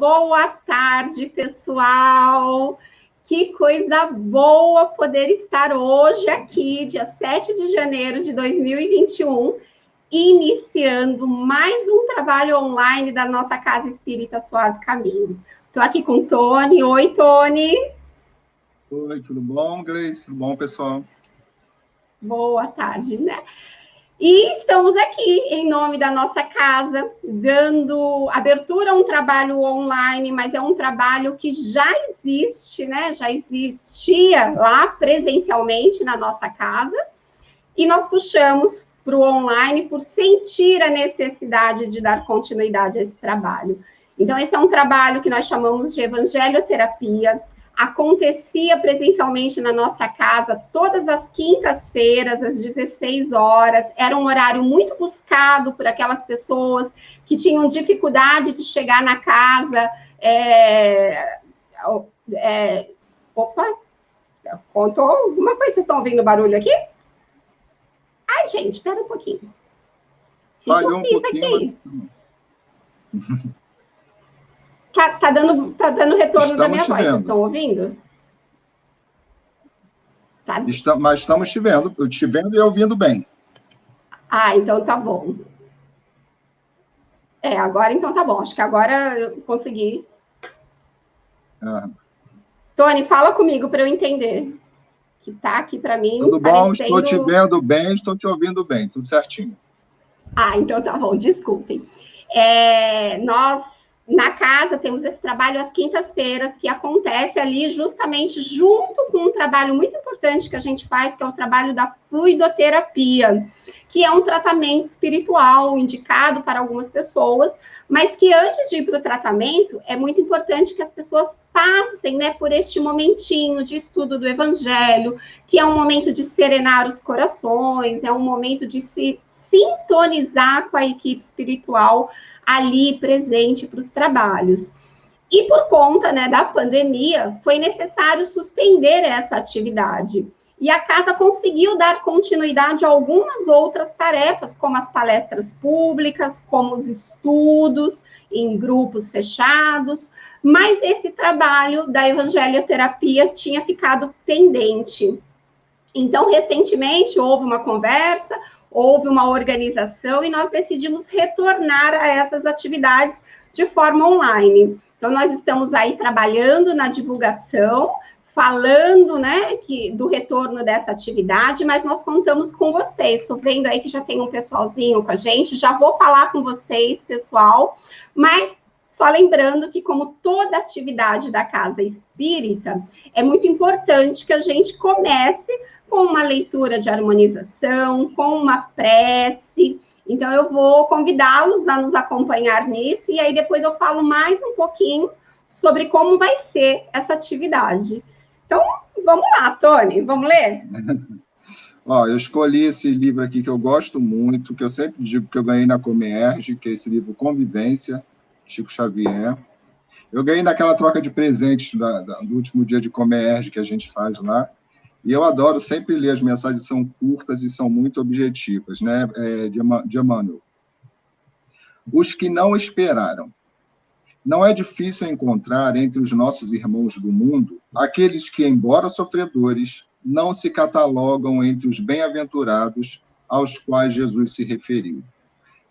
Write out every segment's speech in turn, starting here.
boa tarde, pessoal. Que coisa boa poder estar hoje aqui, dia 7 de janeiro de 2021, iniciando mais um trabalho online da nossa Casa Espírita Suave Caminho. Estou aqui com o Tony. Oi, Tony. Oi, tudo bom, Grace? Tudo bom, pessoal? Boa tarde, né? E estamos aqui em nome da nossa casa, dando abertura a um trabalho online, mas é um trabalho que já existe, né? Já existia lá presencialmente na nossa casa, e nós puxamos para o online por sentir a necessidade de dar continuidade a esse trabalho. Então, esse é um trabalho que nós chamamos de evangelioterapia. Acontecia presencialmente na nossa casa todas as quintas-feiras, às 16 horas. Era um horário muito buscado por aquelas pessoas que tinham dificuldade de chegar na casa. Opa, contou alguma coisa? Vocês estão ouvindo barulho aqui? Ai, gente, espera um pouquinho. Falhou um pouquinho. Tá dando retorno da minha voz, vendo. Vocês estão ouvindo? Tá. Mas estamos te vendo e ouvindo bem. Ah, então tá bom. Agora então tá bom. Acho que agora eu consegui. Tony, fala comigo para eu entender. Que tá aqui para mim. Tudo bom, estou te vendo bem, estou te ouvindo bem, tudo certinho. Ah, então tá bom, desculpem. Nós, na casa, temos esse trabalho às quintas-feiras, que acontece ali justamente junto com um trabalho muito importante que a gente faz, que é o trabalho da fluidoterapia, que é um tratamento espiritual indicado para algumas pessoas, mas que antes de ir para o tratamento, é muito importante que as pessoas passem, né, por este momentinho de estudo do Evangelho, que é um momento de serenar os corações, é um momento de se sintonizar com a equipe espiritual ali presente para os trabalhos. E por conta, né, da pandemia, foi necessário suspender essa atividade. E a casa conseguiu dar continuidade a algumas outras tarefas, como as palestras públicas, como os estudos em grupos fechados, mas esse trabalho da evangelioterapia tinha ficado pendente. Então, recentemente, houve uma conversa, houve uma organização e nós decidimos retornar a essas atividades de forma online. Então, nós estamos aí trabalhando na divulgação, falando, né, do retorno dessa atividade, mas nós contamos com vocês. Estou vendo aí que já tem um pessoalzinho com a gente, já vou falar com vocês, pessoal, mas só lembrando que, como toda atividade da Casa Espírita, é muito importante que a gente comece com uma leitura de harmonização, com uma prece. Então, eu vou convidá-los a nos acompanhar nisso, e aí depois eu falo mais um pouquinho sobre como vai ser essa atividade. Então, vamos lá, Tony, vamos ler? Eu escolhi esse livro aqui que eu gosto muito, que eu sempre digo que eu ganhei na Comerge, que é esse livro Convivência, Chico Xavier. Eu ganhei naquela troca de presentes do último dia de Comerge que a gente faz lá. E eu adoro sempre ler, as mensagens são curtas e são muito objetivas, né? De Emmanuel. Os que não esperaram. Não é difícil encontrar entre os nossos irmãos do mundo aqueles que, embora sofredores, não se catalogam entre os bem-aventurados aos quais Jesus se referiu.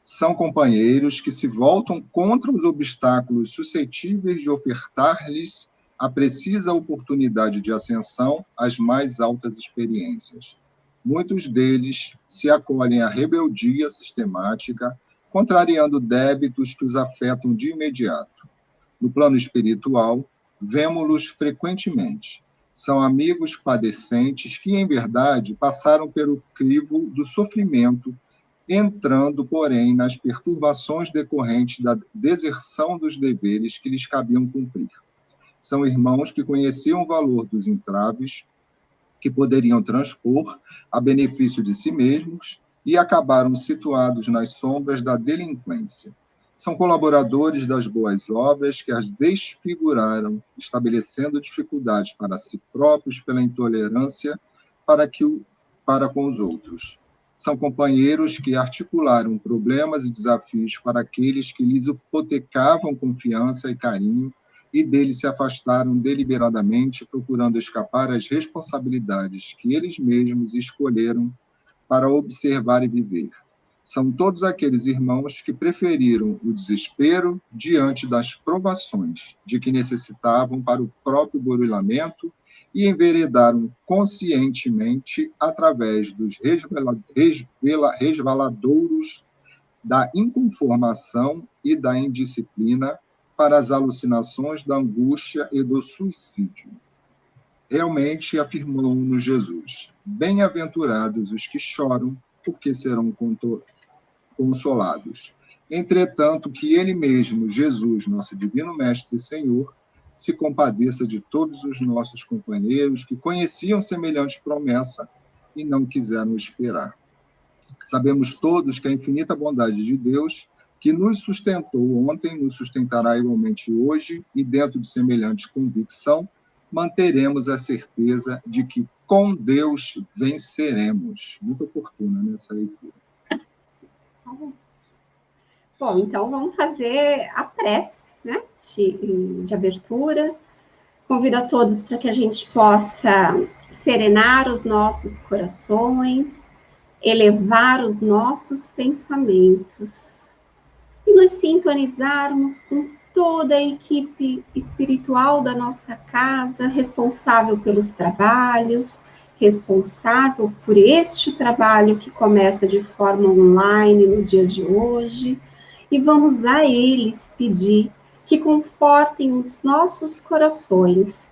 São companheiros que se voltam contra os obstáculos suscetíveis de ofertar-lhes a precisa oportunidade de ascensão às mais altas experiências. Muitos deles se acolhem à rebeldia sistemática, contrariando débitos que os afetam de imediato. No plano espiritual, vemo-los frequentemente. São amigos padecentes que, em verdade, passaram pelo crivo do sofrimento, entrando, porém, nas perturbações decorrentes da deserção dos deveres que lhes cabiam cumprir. São irmãos que conheciam o valor dos entraves que poderiam transpor a benefício de si mesmos e acabaram situados nas sombras da delinquência. São colaboradores das boas obras que as desfiguraram, estabelecendo dificuldades para si próprios pela intolerância para com os outros. São companheiros que articularam problemas e desafios para aqueles que lhes hipotecavam confiança e carinho e deles se afastaram deliberadamente, procurando escapar às responsabilidades que eles mesmos escolheram para observar e viver. São todos aqueles irmãos que preferiram o desespero diante das provações de que necessitavam para o próprio burilamento e enveredaram conscientemente através dos resvaladouros da inconformação e da indisciplina para as alucinações da angústia e do suicídio. Realmente afirmou-nos Jesus: bem-aventurados os que choram, porque serão consolados. Entretanto, que ele mesmo, Jesus, nosso divino Mestre e Senhor, se compadeça de todos os nossos companheiros que conheciam semelhante promessa e não quiseram esperar. Sabemos todos que a infinita bondade de Deus, que nos sustentou ontem, nos sustentará igualmente hoje, e dentro de semelhante convicção, manteremos a certeza de que com Deus venceremos. Muito oportuna, né, essa leitura. Bom, então vamos fazer a prece, né, de abertura. Convido a todos para que a gente possa serenar os nossos corações, elevar os nossos pensamentos e nos sintonizarmos com toda a equipe espiritual da nossa casa, responsável pelos trabalhos, responsável por este trabalho que começa de forma online no dia de hoje, e vamos a eles pedir que confortem os nossos corações,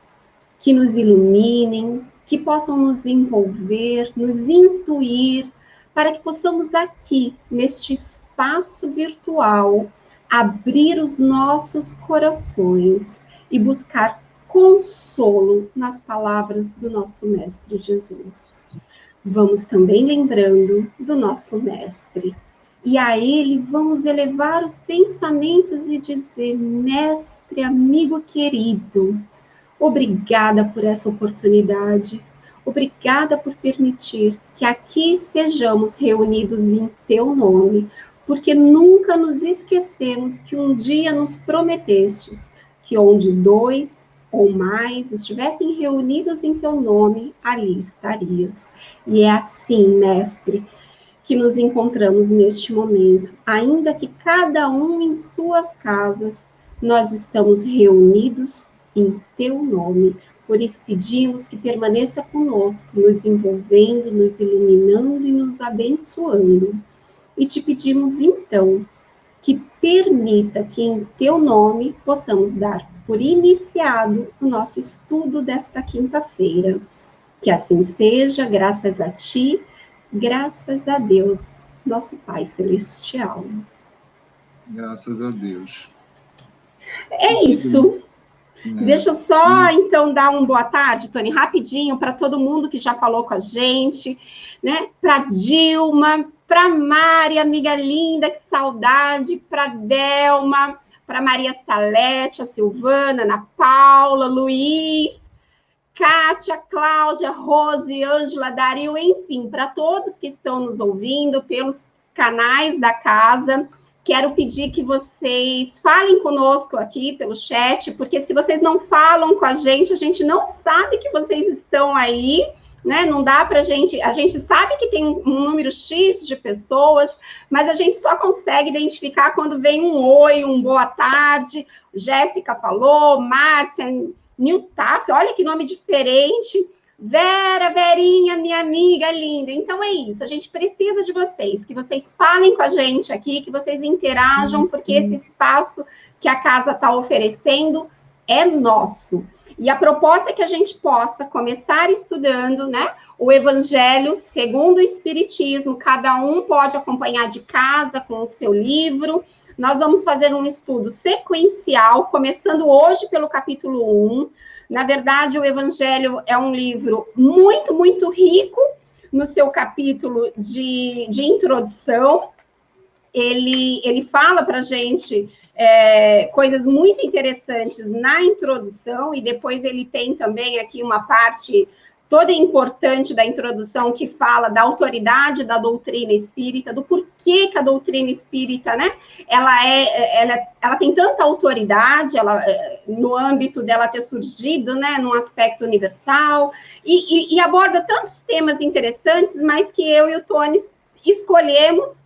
que nos iluminem, que possam nos envolver, nos intuir, para que possamos aqui, neste espaço virtual, abrir os nossos corações e buscar consolo nas palavras do nosso Mestre Jesus. Vamos também lembrando do nosso Mestre. E a ele vamos elevar os pensamentos e dizer: Mestre, amigo querido, obrigada por essa oportunidade. Obrigada por permitir que aqui estejamos reunidos em teu nome, porque nunca nos esquecemos que um dia nos prometestes que onde 2 ou mais estivessem reunidos em teu nome, ali estarias. E é assim, Mestre, que nos encontramos neste momento, ainda que cada um em suas casas, nós estamos reunidos em teu nome. Por isso pedimos que permaneça conosco, nos envolvendo, nos iluminando e nos abençoando. E te pedimos então que permita que em teu nome possamos dar por iniciado o nosso estudo desta quinta-feira. Que assim seja, graças a ti, graças a Deus, nosso Pai Celestial. Graças a Deus. É isso. Deixa eu só, então, dar uma boa tarde, Tony, rapidinho, para todo mundo que já falou com a gente, né? Para Dilma, para Mari, amiga linda, que saudade, para Delma, para Maria Salete, a Silvana, Ana Paula, Luiz, Kátia, Cláudia, Rose, Ângela, Dario, enfim, para todos que estão nos ouvindo pelos canais da casa. Quero pedir que vocês falem conosco aqui pelo chat, porque se vocês não falam com a gente não sabe que vocês estão aí, né? Não dá para a gente sabe que tem um número X de pessoas, mas a gente só consegue identificar quando vem um oi, um boa tarde. Jéssica falou, Márcia, Niltaf, olha que nome diferente. Vera, Verinha, minha amiga linda. Então é isso, a gente precisa de vocês, que vocês falem com a gente aqui, que vocês interajam, porque esse espaço que a casa está oferecendo é nosso. E a proposta é que a gente possa começar estudando, né, o Evangelho segundo o Espiritismo. Cada um pode acompanhar de casa com o seu livro. Nós vamos fazer um estudo sequencial, começando hoje pelo capítulo 1. Na verdade, o Evangelho é um livro muito, muito rico no seu capítulo de introdução. Ele fala para a gente coisas muito interessantes na introdução, e depois ele tem também aqui uma parte toda importante da introdução, que fala da autoridade da doutrina espírita, do porquê que a doutrina espírita, né, ela tem tanta autoridade, no âmbito dela ter surgido, né, num aspecto universal, e aborda tantos temas interessantes, mas que eu e o Tony escolhemos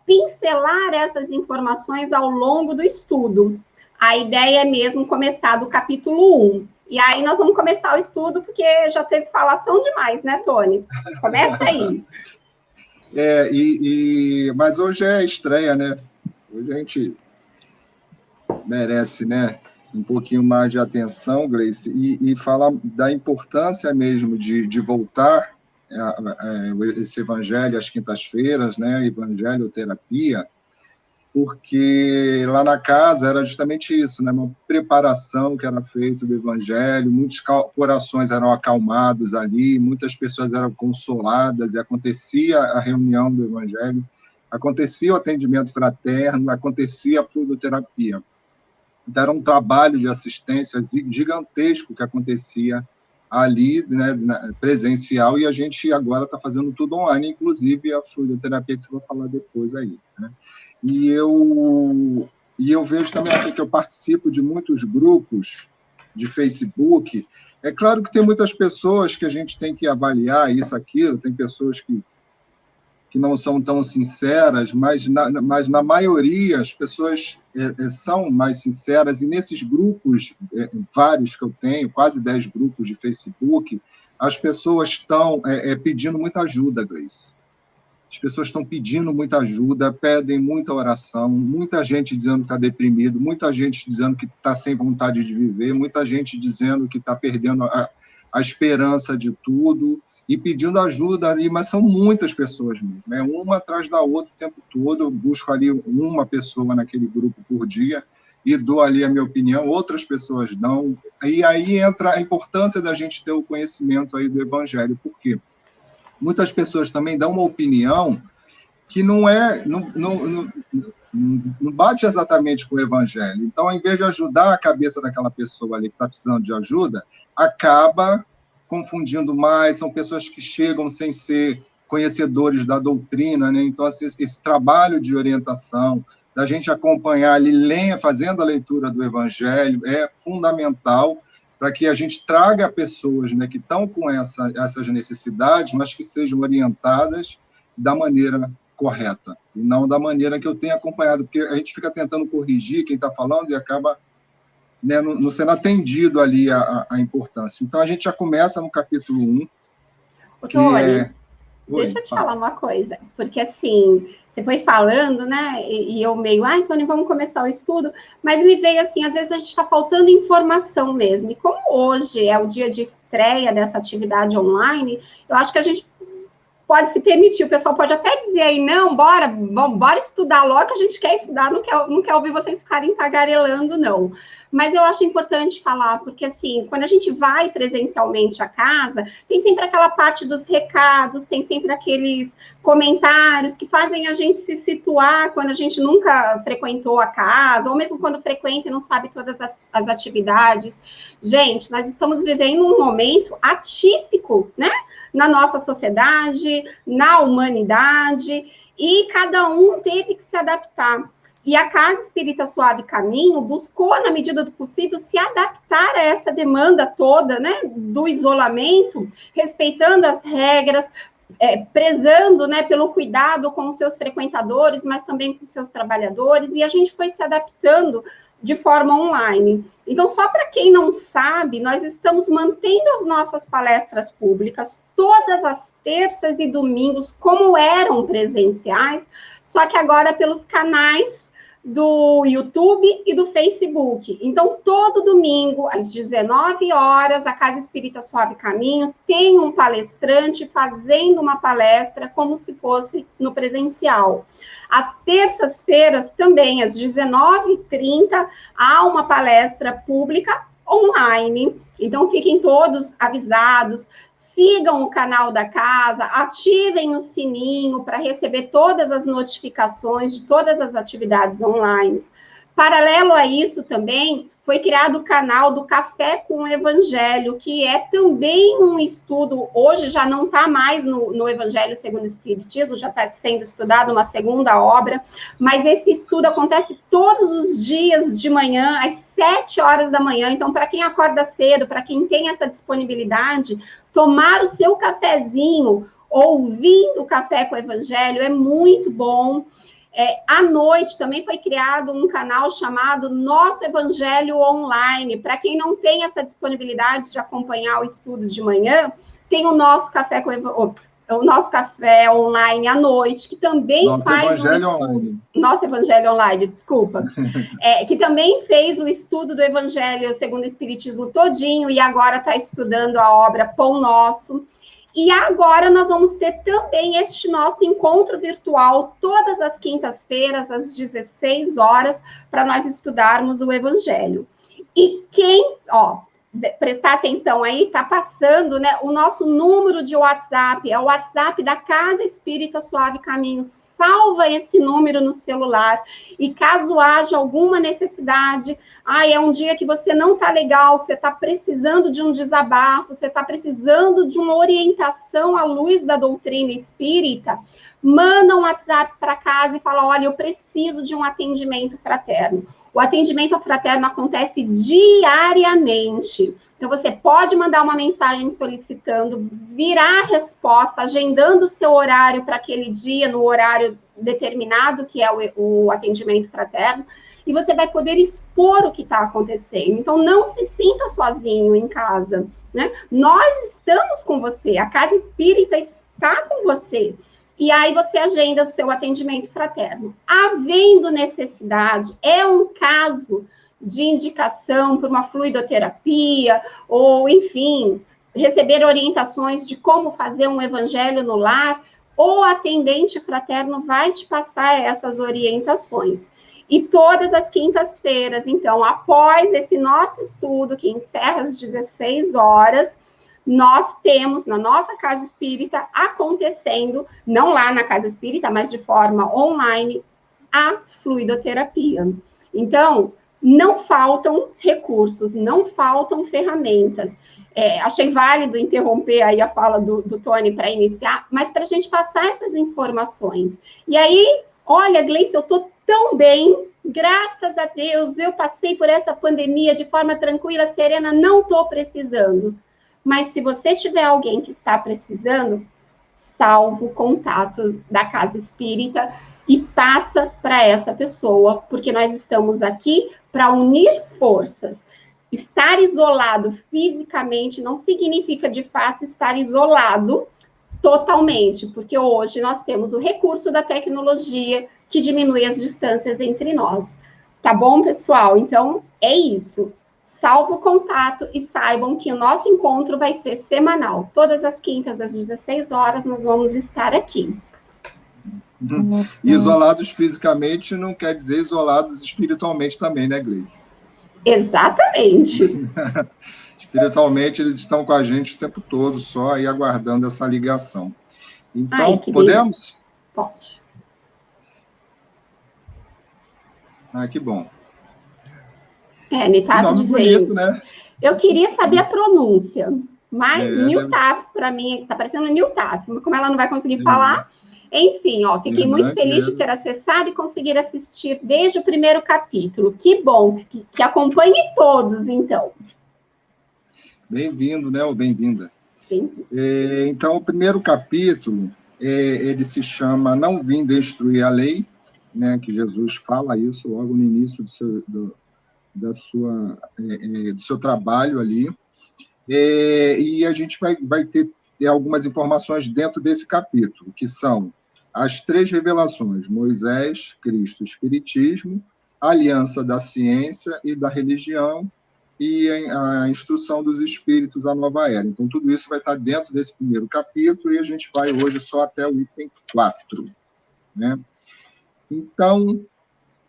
pincelar essas informações ao longo do estudo. A ideia é mesmo começar do capítulo 1. E aí nós vamos começar o estudo, porque já teve falação demais, né, Tony? Começa aí. Mas hoje é estreia, né? Hoje a gente merece, né, um pouquinho mais de atenção, Gleice, e falar da importância mesmo de voltar esse evangelho às quintas-feiras, né, evangelho-terapia, porque lá na casa era justamente isso, né, uma preparação que era feita do evangelho, muitos corações eram acalmados ali, muitas pessoas eram consoladas, e acontecia a reunião do evangelho, acontecia o atendimento fraterno, acontecia a fluidoterapia. Então, era um trabalho de assistência gigantesco que acontecia ali, né, presencial, e a gente agora está fazendo tudo online, inclusive a fluidoterapia que você vai falar depois aí, né? E eu vejo também aqui que eu participo de muitos grupos de Facebook. É claro que tem muitas pessoas que a gente tem que avaliar isso, aquilo, tem pessoas que não são tão sinceras, mas na maioria as pessoas são mais sinceras, e nesses grupos, vários que eu tenho, quase 10 grupos de Facebook, as pessoas estão pedindo muita ajuda, Gleice. As pessoas estão pedindo muita ajuda, pedem muita oração, muita gente dizendo que está deprimido, muita gente dizendo que está sem vontade de viver, muita gente dizendo que está perdendo a esperança de tudo, e pedindo ajuda ali, mas são muitas pessoas mesmo, né? Uma atrás da outra o tempo todo. Eu busco ali uma pessoa naquele grupo por dia e dou ali a minha opinião, outras pessoas dão, e aí entra a importância da gente ter o conhecimento aí do evangelho, porque muitas pessoas também dão uma opinião que não bate exatamente com o evangelho. Então, ao invés de ajudar a cabeça daquela pessoa ali que está precisando de ajuda, acaba confundindo mais, são pessoas que chegam sem ser conhecedores da doutrina, né? Então, esse trabalho de orientação, da gente acompanhar ali, fazendo a leitura do Evangelho, é fundamental para que a gente traga pessoas, né, que estão com essas necessidades, mas que sejam orientadas da maneira correta, e não da maneira que eu tenho acompanhado, porque a gente fica tentando corrigir quem está falando e acaba, né, não sendo atendido ali a importância. Então, a gente já começa no capítulo 1. Tony, deixa eu te falar uma coisa, porque assim, você foi falando, né, e eu meio, Tony, vamos começar o estudo, mas me veio assim, às vezes a gente está faltando informação mesmo, e como hoje é o dia de estreia dessa atividade online, eu acho que a gente pode se permitir, o pessoal pode até dizer aí, não, bora estudar logo, que a gente quer estudar, não quer ouvir vocês ficarem tagarelando, não. Mas eu acho importante falar, porque assim, quando a gente vai presencialmente à casa, tem sempre aquela parte dos recados, tem sempre aqueles comentários que fazem a gente se situar quando a gente nunca frequentou a casa, ou mesmo quando frequenta e não sabe todas as atividades. Gente, nós estamos vivendo um momento atípico, né? Na nossa sociedade, na humanidade, e cada um teve que se adaptar. E a Casa Espírita Suave Caminho buscou, na medida do possível, se adaptar a essa demanda toda, né, do isolamento, respeitando as regras, prezando, né, pelo cuidado com os seus frequentadores, mas também com os seus trabalhadores, e a gente foi se adaptando de forma online. Então, só para quem não sabe, nós estamos mantendo as nossas palestras públicas todas as terças e domingos, como eram presenciais, só que agora pelos canais do YouTube e do Facebook. Então, todo domingo, às 19 horas, a Casa Espírita Suave Caminho tem um palestrante fazendo uma palestra como se fosse no presencial. Às terças-feiras, também, às 19h30, há uma palestra pública online. Então, fiquem todos avisados, sigam o canal da casa, ativem o sininho para receber todas as notificações de todas as atividades online. Paralelo a isso também, foi criado o canal do Café com o Evangelho, que é também um estudo, hoje já não está mais no Evangelho segundo o Espiritismo, já está sendo estudado uma segunda obra, mas esse estudo acontece todos os dias de manhã, às 7 horas da manhã. Então, para quem acorda cedo, para quem tem essa disponibilidade, tomar o seu cafezinho, ouvindo o Café com o Evangelho, é muito bom. À noite também foi criado um canal chamado Nosso Evangelho Online. Para quem não tem essa disponibilidade de acompanhar o estudo de manhã, tem o nosso café o nosso café online à noite, que também Nosso faz Evangelho um estudo. Online. Nosso Evangelho Online, desculpa. Que também fez o estudo do Evangelho segundo o Espiritismo todinho e agora está estudando a obra Pão Nosso. E agora nós vamos ter também este nosso encontro virtual todas as quintas-feiras, às 16 horas, para nós estudarmos o Evangelho. E quem, prestar atenção aí, está passando, né, o nosso número de WhatsApp, é o WhatsApp da Casa Espírita Suave Caminho. Salva esse número no celular e caso haja alguma necessidade, é um dia que você não está legal, que você está precisando de um desabafo, você está precisando de uma orientação à luz da doutrina espírita, manda um WhatsApp para casa e fala, olha, eu preciso de um atendimento fraterno. O atendimento fraterno acontece diariamente. Então, você pode mandar uma mensagem solicitando, virar a resposta, agendando o seu horário para aquele dia, no horário determinado, que é o atendimento fraterno, e você vai poder expor o que está acontecendo. Então, não se sinta sozinho em casa, né? Nós estamos com você, a Casa Espírita está com você. E aí você agenda o seu atendimento fraterno. Havendo necessidade, é um caso de indicação por uma fluidoterapia, ou, enfim, receber orientações de como fazer um evangelho no lar, o atendente fraterno vai te passar essas orientações. E todas as quintas-feiras, então, após esse nosso estudo, que encerra às 16 horas, nós temos na nossa Casa Espírita acontecendo, não lá na Casa Espírita, mas de forma online, a fluidoterapia. Então, não faltam recursos, não faltam ferramentas. Achei válido interromper aí a fala do Tony para iniciar, mas para a gente passar essas informações. E aí, olha, Gleice, eu estou tão bem, graças a Deus, eu passei por essa pandemia de forma tranquila, serena, não estou precisando. Mas se você tiver alguém que está precisando, salva o contato da Casa Espírita e passa para essa pessoa, porque nós estamos aqui para unir forças. Estar isolado fisicamente não significa, de fato, estar isolado totalmente, porque hoje nós temos o recurso da tecnologia que diminui as distâncias entre nós. Tá bom, pessoal? Então, é isso. Salva o contato e saibam que o nosso encontro vai ser semanal. Todas as quintas, às 16 horas, nós vamos estar aqui. Isolados fisicamente não quer dizer isolados espiritualmente também, né, Gleice? Exatamente. Espiritualmente, eles estão com a gente o tempo todo, só aí aguardando essa ligação. Então, podemos? Pode. Que bom. Nitaf dizendo, bonito, né? Eu queria saber a pronúncia, mas Niltaf, para mim, está parecendo Niltaf, como ela não vai conseguir falar, enfim, fiquei muito feliz de ter acessado e conseguir assistir desde o primeiro capítulo. Que bom, que acompanhe todos, então. Bem-vindo, né, ou bem-vinda. Então, o primeiro capítulo, ele se chama Não Vim Destruir a Lei, né, que Jesus fala isso logo no início do seu trabalho ali, e a gente vai ter algumas informações dentro desse capítulo, que são as 3 revelações, Moisés, Cristo, Espiritismo, a aliança da ciência e da religião, e a instrução dos espíritos à nova era. Então, tudo isso vai estar dentro desse primeiro capítulo, e a gente vai hoje só até o item 4, né? Então,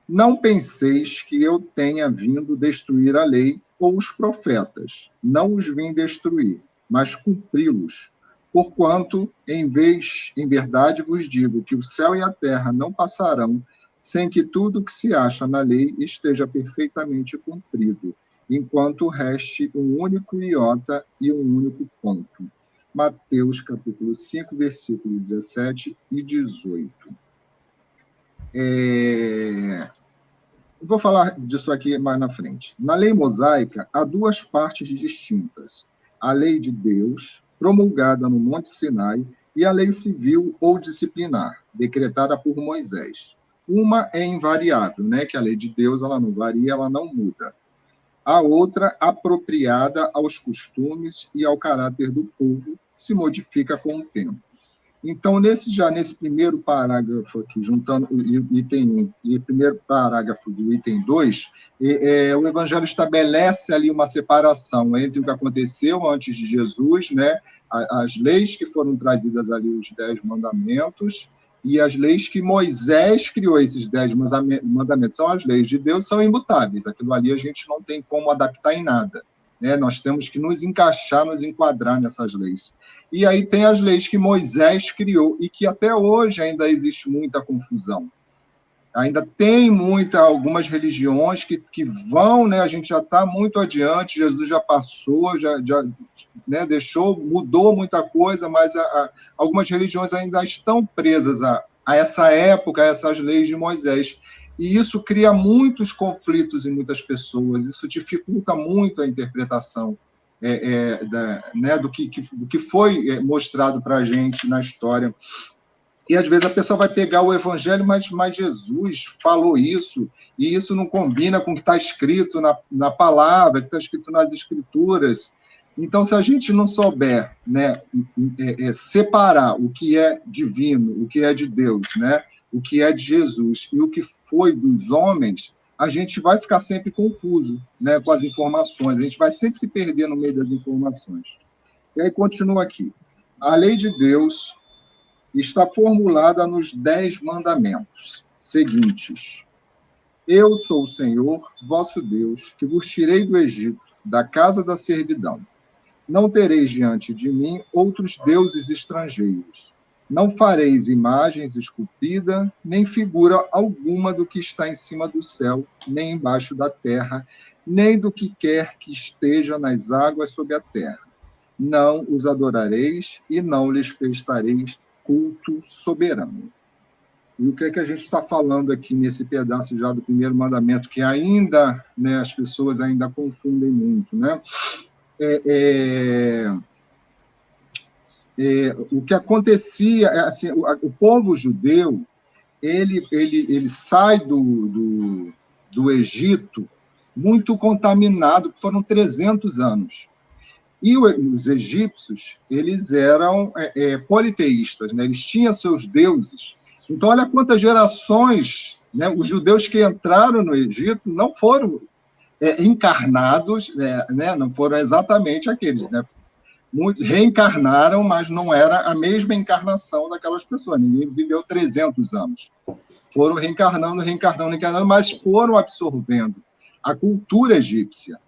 não penseis que eu tenha vindo destruir a lei ou os profetas. Não os vim destruir, mas cumpri-los. Porquanto, em verdade vos digo que o céu e a terra não passarão sem que tudo que se acha na lei esteja perfeitamente cumprido. enquanto reste um único iota e um único ponto. Mateus, capítulo 5, versículo 17 e 18. Vou falar disso aqui mais na frente. Na lei mosaica, há duas partes distintas. A lei de Deus, promulgada no Monte Sinai, e a lei civil ou disciplinar, decretada por Moisés. Uma é invariável, né? Que a lei de Deus ela não varia, ela não muda. A outra, apropriada aos costumes e ao caráter do povo, se modifica com o tempo. Então, nesse primeiro parágrafo aqui, juntando o item 1 e o primeiro parágrafo do item 2, o Evangelho estabelece ali uma separação entre o que aconteceu antes de Jesus, né, as leis que foram trazidas ali, os 10 mandamentos, e as leis que Moisés criou, esses 10 mandamentos, são as leis de Deus, são imutáveis. Aquilo ali a gente não tem como adaptar em nada, né? Nós temos que nos encaixar, nos enquadrar nessas leis. E aí tem as leis que Moisés criou e que até hoje ainda existe muita confusão. Ainda tem algumas religiões que vão, né? A gente já está muito adiante, Jesus já passou, já né, mudou muita coisa, mas algumas religiões ainda estão presas a essa época, a essas leis de Moisés. E isso cria muitos conflitos em muitas pessoas, isso dificulta muito a interpretação né, do que foi mostrado para a gente na história. E, às vezes, a pessoa vai pegar o Evangelho, mas Jesus falou isso, e isso não combina com o que está escrito na palavra, que está escrito nas Escrituras. Então, se a gente não souber, né, separar o que é divino, o que é de Deus, né, o que é de Jesus e o que foi dos homens, a gente vai ficar sempre confuso, né, com as informações, a gente vai sempre se perder no meio das informações. E aí continua aqui. A lei de Deus está formulada nos 10 mandamentos seguintes. Eu sou o Senhor, vosso Deus, que vos tirei do Egito, da casa da servidão. Não tereis diante de mim outros deuses estrangeiros. Não fareis imagens esculpidas, nem figura alguma do que está em cima do céu, nem embaixo da terra, nem do que quer que esteja nas águas sob a terra. Não os adorareis e não lhes prestareis culto soberano. E o que é que a gente está falando aqui nesse pedaço já do primeiro mandamento, que ainda, né, as pessoas ainda confundem muito, né? O que acontecia, assim, o povo judeu, ele sai do Egito muito contaminado, foram 300 anos. E os egípcios, eles eram politeístas, né? Eles tinham seus deuses. Então, olha quantas gerações, né? Os judeus que entraram no Egito não foram encarnados, né? Não foram exatamente aqueles, né? Reencarnaram, mas não era a mesma encarnação daquelas pessoas. Ninguém viveu 300 anos. Foram reencarnando, mas foram absorvendo a cultura egípcia,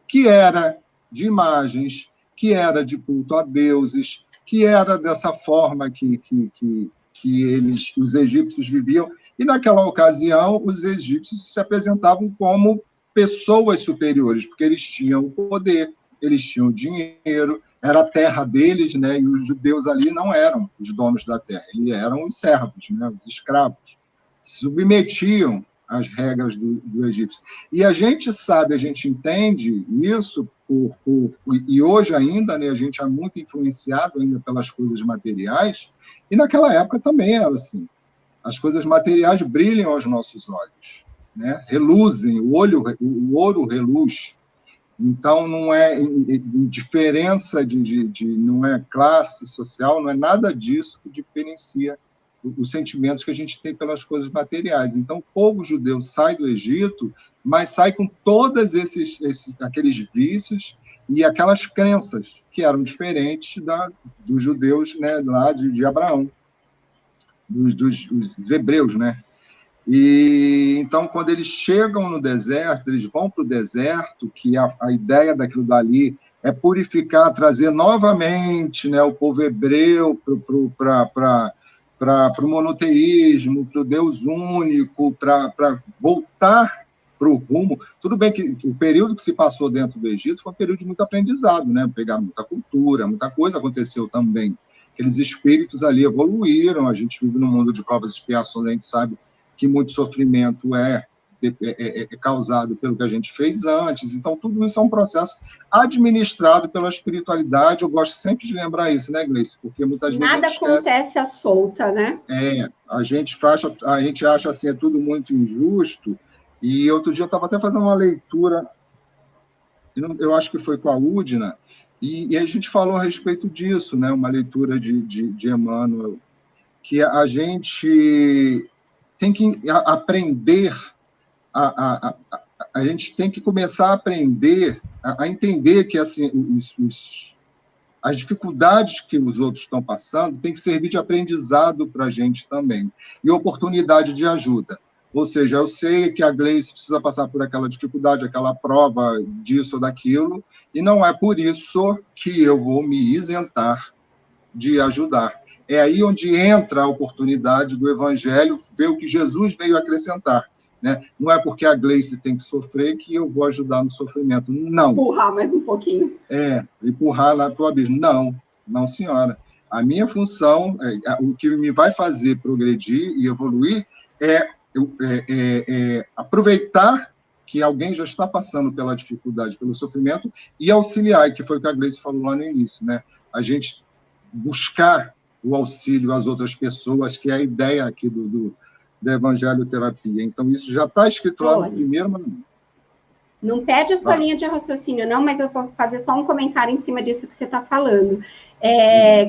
que era de imagens, que era de culto a deuses, que era dessa forma que os egípcios viviam. E, naquela ocasião, os egípcios se apresentavam como pessoas superiores, porque eles tinham o poder, eles tinham o dinheiro, era a terra deles, né? E os judeus ali não eram os donos da terra, eles eram os servos, né? Os escravos. Se submetiam às regras do egípcio. E a gente sabe, a gente entende isso, e hoje ainda, né, a gente é muito influenciado ainda pelas coisas materiais, e naquela época também era assim. As coisas materiais brilham aos nossos olhos, né? Reluzem, o ouro reluz. Então, não é diferença não é classe social, não é nada disso que diferencia os sentimentos que a gente tem pelas coisas materiais. Então, o povo judeu sai do Egito, mas sai com todos aqueles vícios e aquelas crenças que eram diferentes dos judeus, né, lá de Abraão, dos hebreus, né? E então, quando eles chegam no deserto, eles vão para o deserto, que a ideia daquilo dali é purificar, trazer novamente, né, o povo hebreu para o monoteísmo, para o Deus único, para voltar para o rumo. Tudo bem que o período que se passou dentro do Egito foi um período de muito aprendizado, né? Pegaram muita cultura, muita coisa aconteceu também. Aqueles espíritos ali evoluíram, a gente vive num mundo de provas e expiações, a gente sabe que muito sofrimento é causado pelo que a gente fez antes. Então, tudo isso é um processo administrado pela espiritualidade. Eu gosto sempre de lembrar isso, né, Gleice? Porque muitas vezes nada acontece à solta, né? A gente acha assim, é tudo muito injusto. E outro dia eu estava até fazendo uma leitura, eu acho que foi com a Udina, e a gente falou a respeito disso, né? Uma leitura de Emmanuel, que a gente tem que aprender, a gente tem que começar a aprender, a entender que assim, as dificuldades que os outros estão passando tem que servir de aprendizado para a gente também, e oportunidade de ajuda. Ou seja, eu sei que a Gleice precisa passar por aquela dificuldade, aquela prova disso ou daquilo, e não é por isso que eu vou me isentar de ajudar. É aí onde entra a oportunidade do Evangelho, ver o que Jesus veio acrescentar. Né? Não é porque a Gleice tem que sofrer que eu vou ajudar no sofrimento. Não. Empurrar mais um pouquinho. Empurrar lá para o abismo. Não, senhora. A minha função, o que me vai fazer progredir e evoluir é aproveitar que alguém já está passando pela dificuldade, pelo sofrimento, e auxiliar, que foi o que a Gleice falou lá no início, né? A gente buscar o auxílio às outras pessoas, que é a ideia aqui do Evangelho Terapia. Então, isso já está escrito lá no primeiro mandamento. Não perde a sua linha de raciocínio, não, mas eu vou fazer só um comentário em cima disso que você está falando.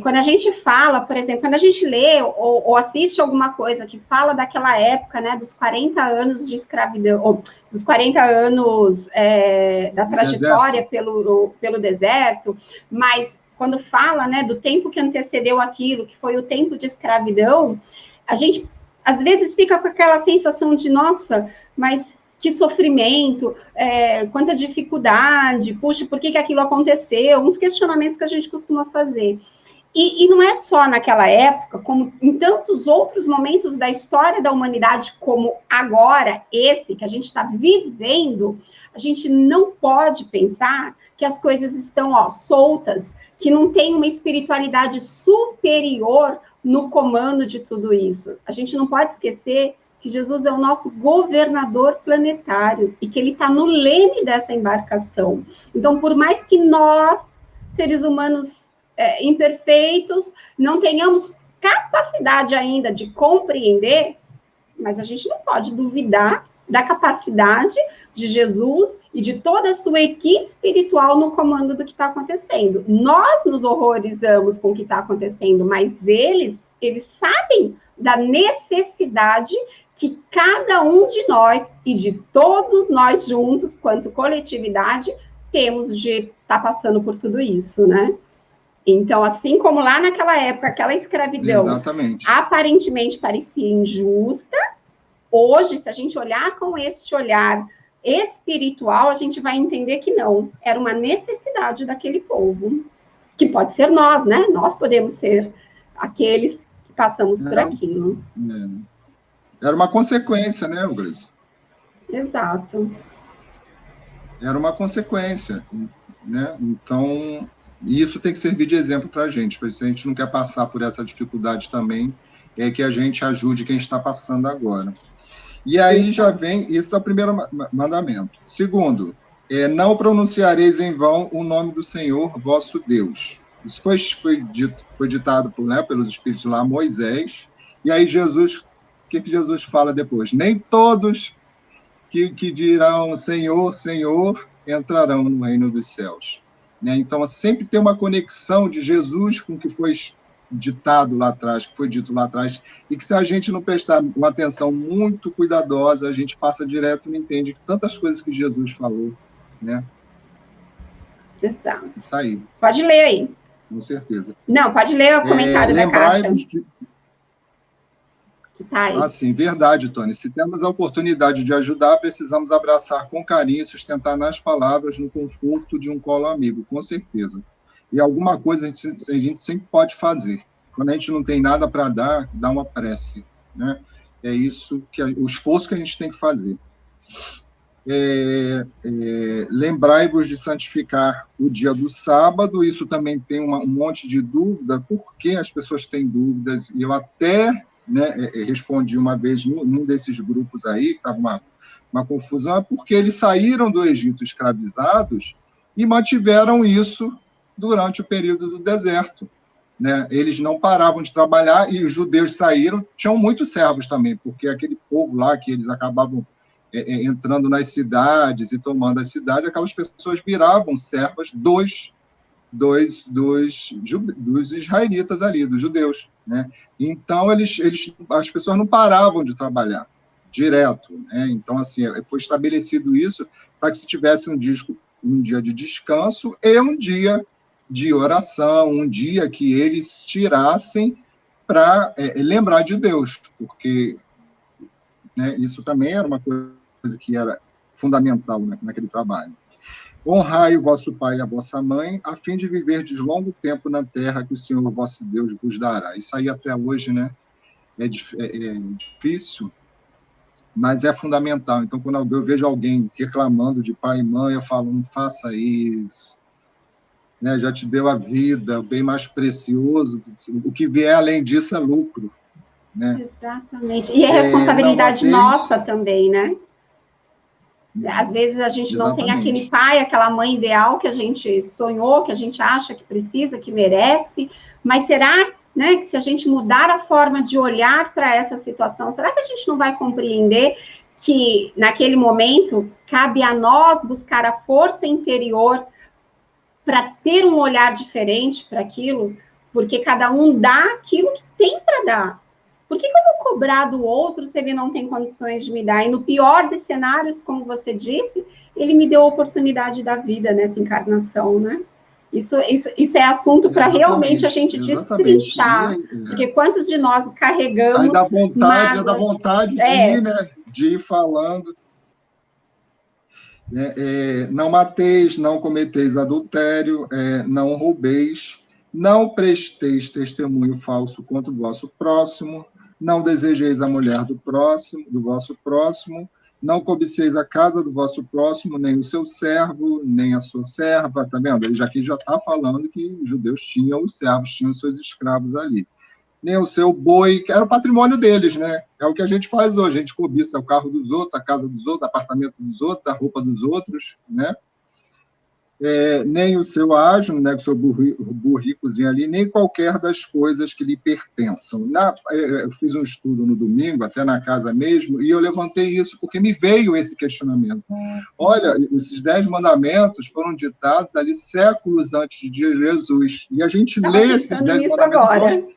Quando a gente fala, por exemplo, quando a gente lê ou assiste alguma coisa que fala daquela época, né, dos 40 anos de escravidão, ou dos 40 anos da trajetória pelo deserto, mas quando fala, né, do tempo que antecedeu aquilo, que foi o tempo de escravidão, a gente, às vezes, fica com aquela sensação de, nossa, mas que sofrimento, quanta dificuldade, puxa, por que aquilo aconteceu? Uns questionamentos que a gente costuma fazer. E não é só naquela época, como em tantos outros momentos da história da humanidade, como agora, esse que a gente está vivendo, a gente não pode pensar que as coisas estão soltas, que não tem uma espiritualidade superior no comando de tudo isso. A gente não pode esquecer que Jesus é o nosso governador planetário e que ele está no leme dessa embarcação. Então, por mais que nós, seres humanos imperfeitos, não tenhamos capacidade ainda de compreender, mas a gente não pode duvidar da capacidade de Jesus e de toda a sua equipe espiritual no comando do que está acontecendo. Nós nos horrorizamos com o que está acontecendo, mas eles sabem da necessidade que cada um de nós e de todos nós juntos, quanto coletividade, temos de estar passando por tudo isso, né? Então, assim como lá naquela época, aquela escravidão aparentemente parecia injusta, hoje, se a gente olhar com este olhar espiritual, a gente vai entender que não, era uma necessidade daquele povo, que pode ser nós, né? Nós podemos ser aqueles que passamos por aquilo. Era uma consequência, né, Gleice? Exato. Era uma consequência, né? Então, isso tem que servir de exemplo para a gente, porque se a gente não quer passar por essa dificuldade também, é que a gente ajude quem está passando agora. E aí já vem, isso é o primeiro mandamento. Segundo, não pronunciareis em vão o nome do Senhor, vosso Deus. Isso foi ditado pelos Espíritos lá a Moisés, e aí Jesus, o que Jesus fala depois? Nem todos que dirão Senhor, Senhor, entrarão no reino dos céus. Né? Então, sempre tem uma conexão de Jesus com o que foi ditado lá atrás, que foi dito lá atrás, e que se a gente não prestar uma atenção muito cuidadosa, a gente passa direto e não entende tantas coisas que Jesus falou, né? Exato. Isso aí. Pode ler aí. Com certeza. Não, pode ler o comentário da Kátia. Que tá aí. Sim, verdade, Tony. Se temos a oportunidade de ajudar, precisamos abraçar com carinho e sustentar nas palavras, no conforto de um colo amigo, com certeza. E alguma coisa a gente sempre pode fazer. Quando a gente não tem nada para dar, dá uma prece, né? É isso, o esforço que a gente tem que fazer. Lembrai-vos de santificar o dia do sábado. Isso também tem um monte de dúvida, porque as pessoas têm dúvidas, e eu até, né, respondi uma vez num desses grupos aí, que estava uma confusão, é porque eles saíram do Egito escravizados e mantiveram isso durante o período do deserto, né? Eles não paravam de trabalhar, e os judeus saíram, tinham muitos servos também, porque aquele povo lá que eles acabavam entrando nas cidades e tomando as cidades, aquelas pessoas viravam servas dos israelitas ali, dos judeus, né? Então, as pessoas não paravam de trabalhar direto, né? Então, assim, foi estabelecido isso para que se tivesse um dia de descanso e um dia de oração, um dia que eles tirassem para lembrar de Deus, porque, né, isso também era uma coisa que era fundamental, né, naquele trabalho. Honrai o vosso pai e a vossa mãe, a fim de viverdes longo tempo na terra que o Senhor, vosso Deus, vos dará. Isso aí até hoje, né, é difícil, mas é fundamental. Então, quando eu vejo alguém reclamando de pai e mãe, eu falo, não faça isso, né, já te deu a vida, o bem mais precioso, o que vier além disso é lucro, né? Exatamente. E é responsabilidade nossa também, né? Às vezes a gente não tem aquele pai, aquela mãe ideal que a gente sonhou, que a gente acha que precisa, que merece, mas será, né, que se a gente mudar a forma de olhar para essa situação, será que a gente não vai compreender que naquele momento cabe a nós buscar a força interior para ter um olhar diferente para aquilo, porque cada um dá aquilo que tem para dar. Por que eu vou cobrar do outro se ele não tem condições de me dar? E no pior dos cenários, como você disse, ele me deu a oportunidade da vida nessa encarnação, né? Isso é assunto para realmente a gente destrinchar. Porque quantos de nós carregamos... Aí dá vontade de ir falando. Não mateis, não cometeis adultério, não roubeis, não presteis testemunho falso contra o vosso próximo, não desejeis a mulher do vosso próximo, não cobiceis a casa do vosso próximo, nem o seu servo, nem a sua serva, tá vendo? Ele aqui já está falando que os judeus tinham os servos, tinham os seus escravos ali. Nem o seu boi, que era o patrimônio deles, né? É o que a gente faz hoje, a gente cobiça o carro dos outros, a casa dos outros, o apartamento dos outros, a roupa dos outros, né? Nem o seu asno, né, o seu burricozinho ali, nem qualquer das coisas que lhe pertençam. Eu fiz um estudo no domingo, até na casa mesmo, e eu levantei isso, porque me veio esse questionamento. Olha, esses 10 mandamentos foram ditados ali séculos antes de Jesus, e a gente lê esses 10 mandamentos agora.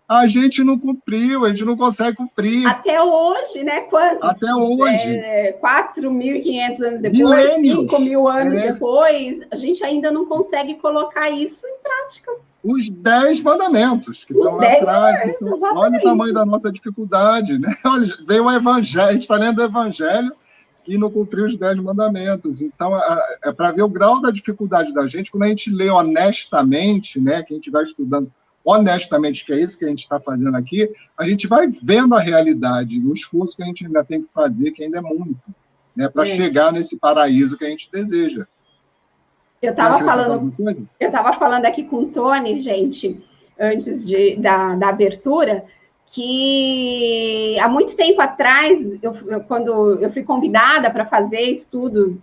A gente não cumpriu, a gente não consegue cumprir. Até hoje, né? Quantos? Até hoje. 4.500 anos depois, Milênios. 5.000 anos depois, a gente ainda não consegue colocar isso em prática. Os 10 mandamentos que estão lá atrás. Então, olha o tamanho da nossa dificuldade, né? Olha, veio o Evangelho, a gente está lendo o Evangelho e não cumpriu os 10 mandamentos. Então, é para ver o grau da dificuldade da gente, quando a gente lê honestamente, né, que a gente vai estudando honestamente, que é isso que a gente está fazendo aqui, a gente vai vendo a realidade, o esforço que a gente ainda tem que fazer, que ainda é muito, né, para chegar nesse paraíso que a gente deseja. Eu estava falando aqui com o Tony, gente, antes da abertura, que há muito tempo atrás, quando eu fui convidada para fazer estudo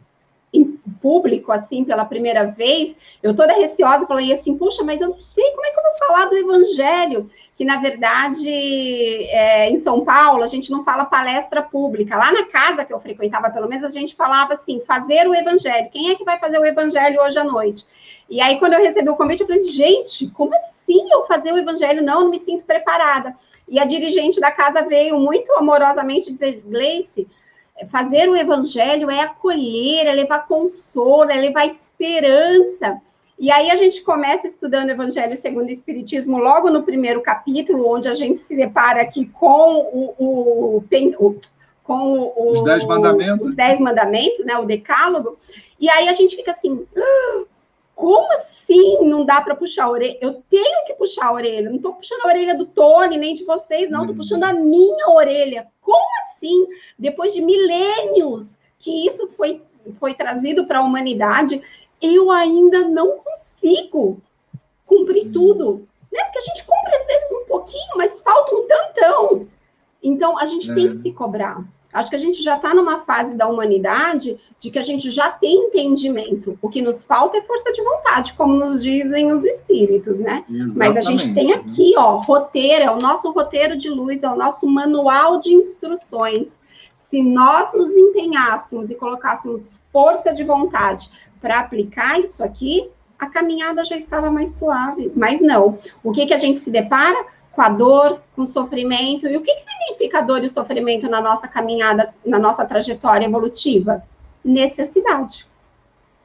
em público, assim, pela primeira vez, eu toda receosa, falei assim, puxa, mas eu não sei como é que eu vou falar do Evangelho, que, na verdade, em São Paulo, a gente não fala palestra pública. Lá na casa que eu frequentava, pelo menos, a gente falava assim, fazer o Evangelho. Quem é que vai fazer o Evangelho hoje à noite? E aí, quando eu recebi o convite, eu falei assim, gente, como assim eu fazer o Evangelho? Não me sinto preparada. E a dirigente da casa veio muito amorosamente dizer, Gleice, fazer o Evangelho é acolher, é levar consolo, é levar esperança. E aí a gente começa estudando o Evangelho segundo o Espiritismo logo no primeiro capítulo, onde a gente se depara aqui com os 10 mandamentos. Os 10 mandamentos, né, o decálogo, e aí a gente fica assim, como assim não dá para puxar a orelha? Eu tenho que puxar a orelha, não estou puxando a orelha do Tony, nem de vocês, não, estou puxando a minha orelha. Como assim? Depois de milênios que isso foi trazido para a humanidade, eu ainda não consigo cumprir tudo, né? Porque a gente cumpre às vezes um pouquinho, mas falta um tantão. Então, a gente tem que se cobrar. Acho que a gente já está numa fase da humanidade de que a gente já tem entendimento. O que nos falta é força de vontade, como nos dizem os espíritos, né? Exatamente. Mas a gente tem aqui, ó, roteiro, é o nosso roteiro de luz, é o nosso manual de instruções. Se nós nos empenhássemos e colocássemos força de vontade para aplicar isso aqui, a caminhada já estava mais suave. Mas não. O que a gente se depara? Com a dor, com o sofrimento. E o que significa a dor e o sofrimento na nossa caminhada, na nossa trajetória evolutiva? Necessidade.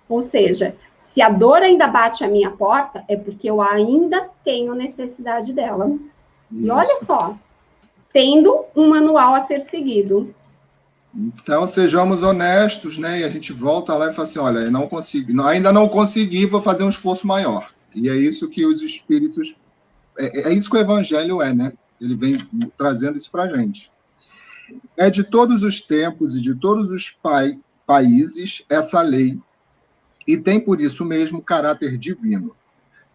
Ou seja, se a dor ainda bate à minha porta, é porque eu ainda tenho necessidade dela. Isso. E olha só, tendo um manual a ser seguido. Então, sejamos honestos, né? E a gente volta lá e fala assim, olha, eu não consigo, ainda não consegui, vou fazer um esforço maior. E é isso que os espíritos... É isso que o Evangelho é, né? Ele vem trazendo isso para a gente. É de todos os tempos e de todos os países essa lei, e tem por isso mesmo caráter divino.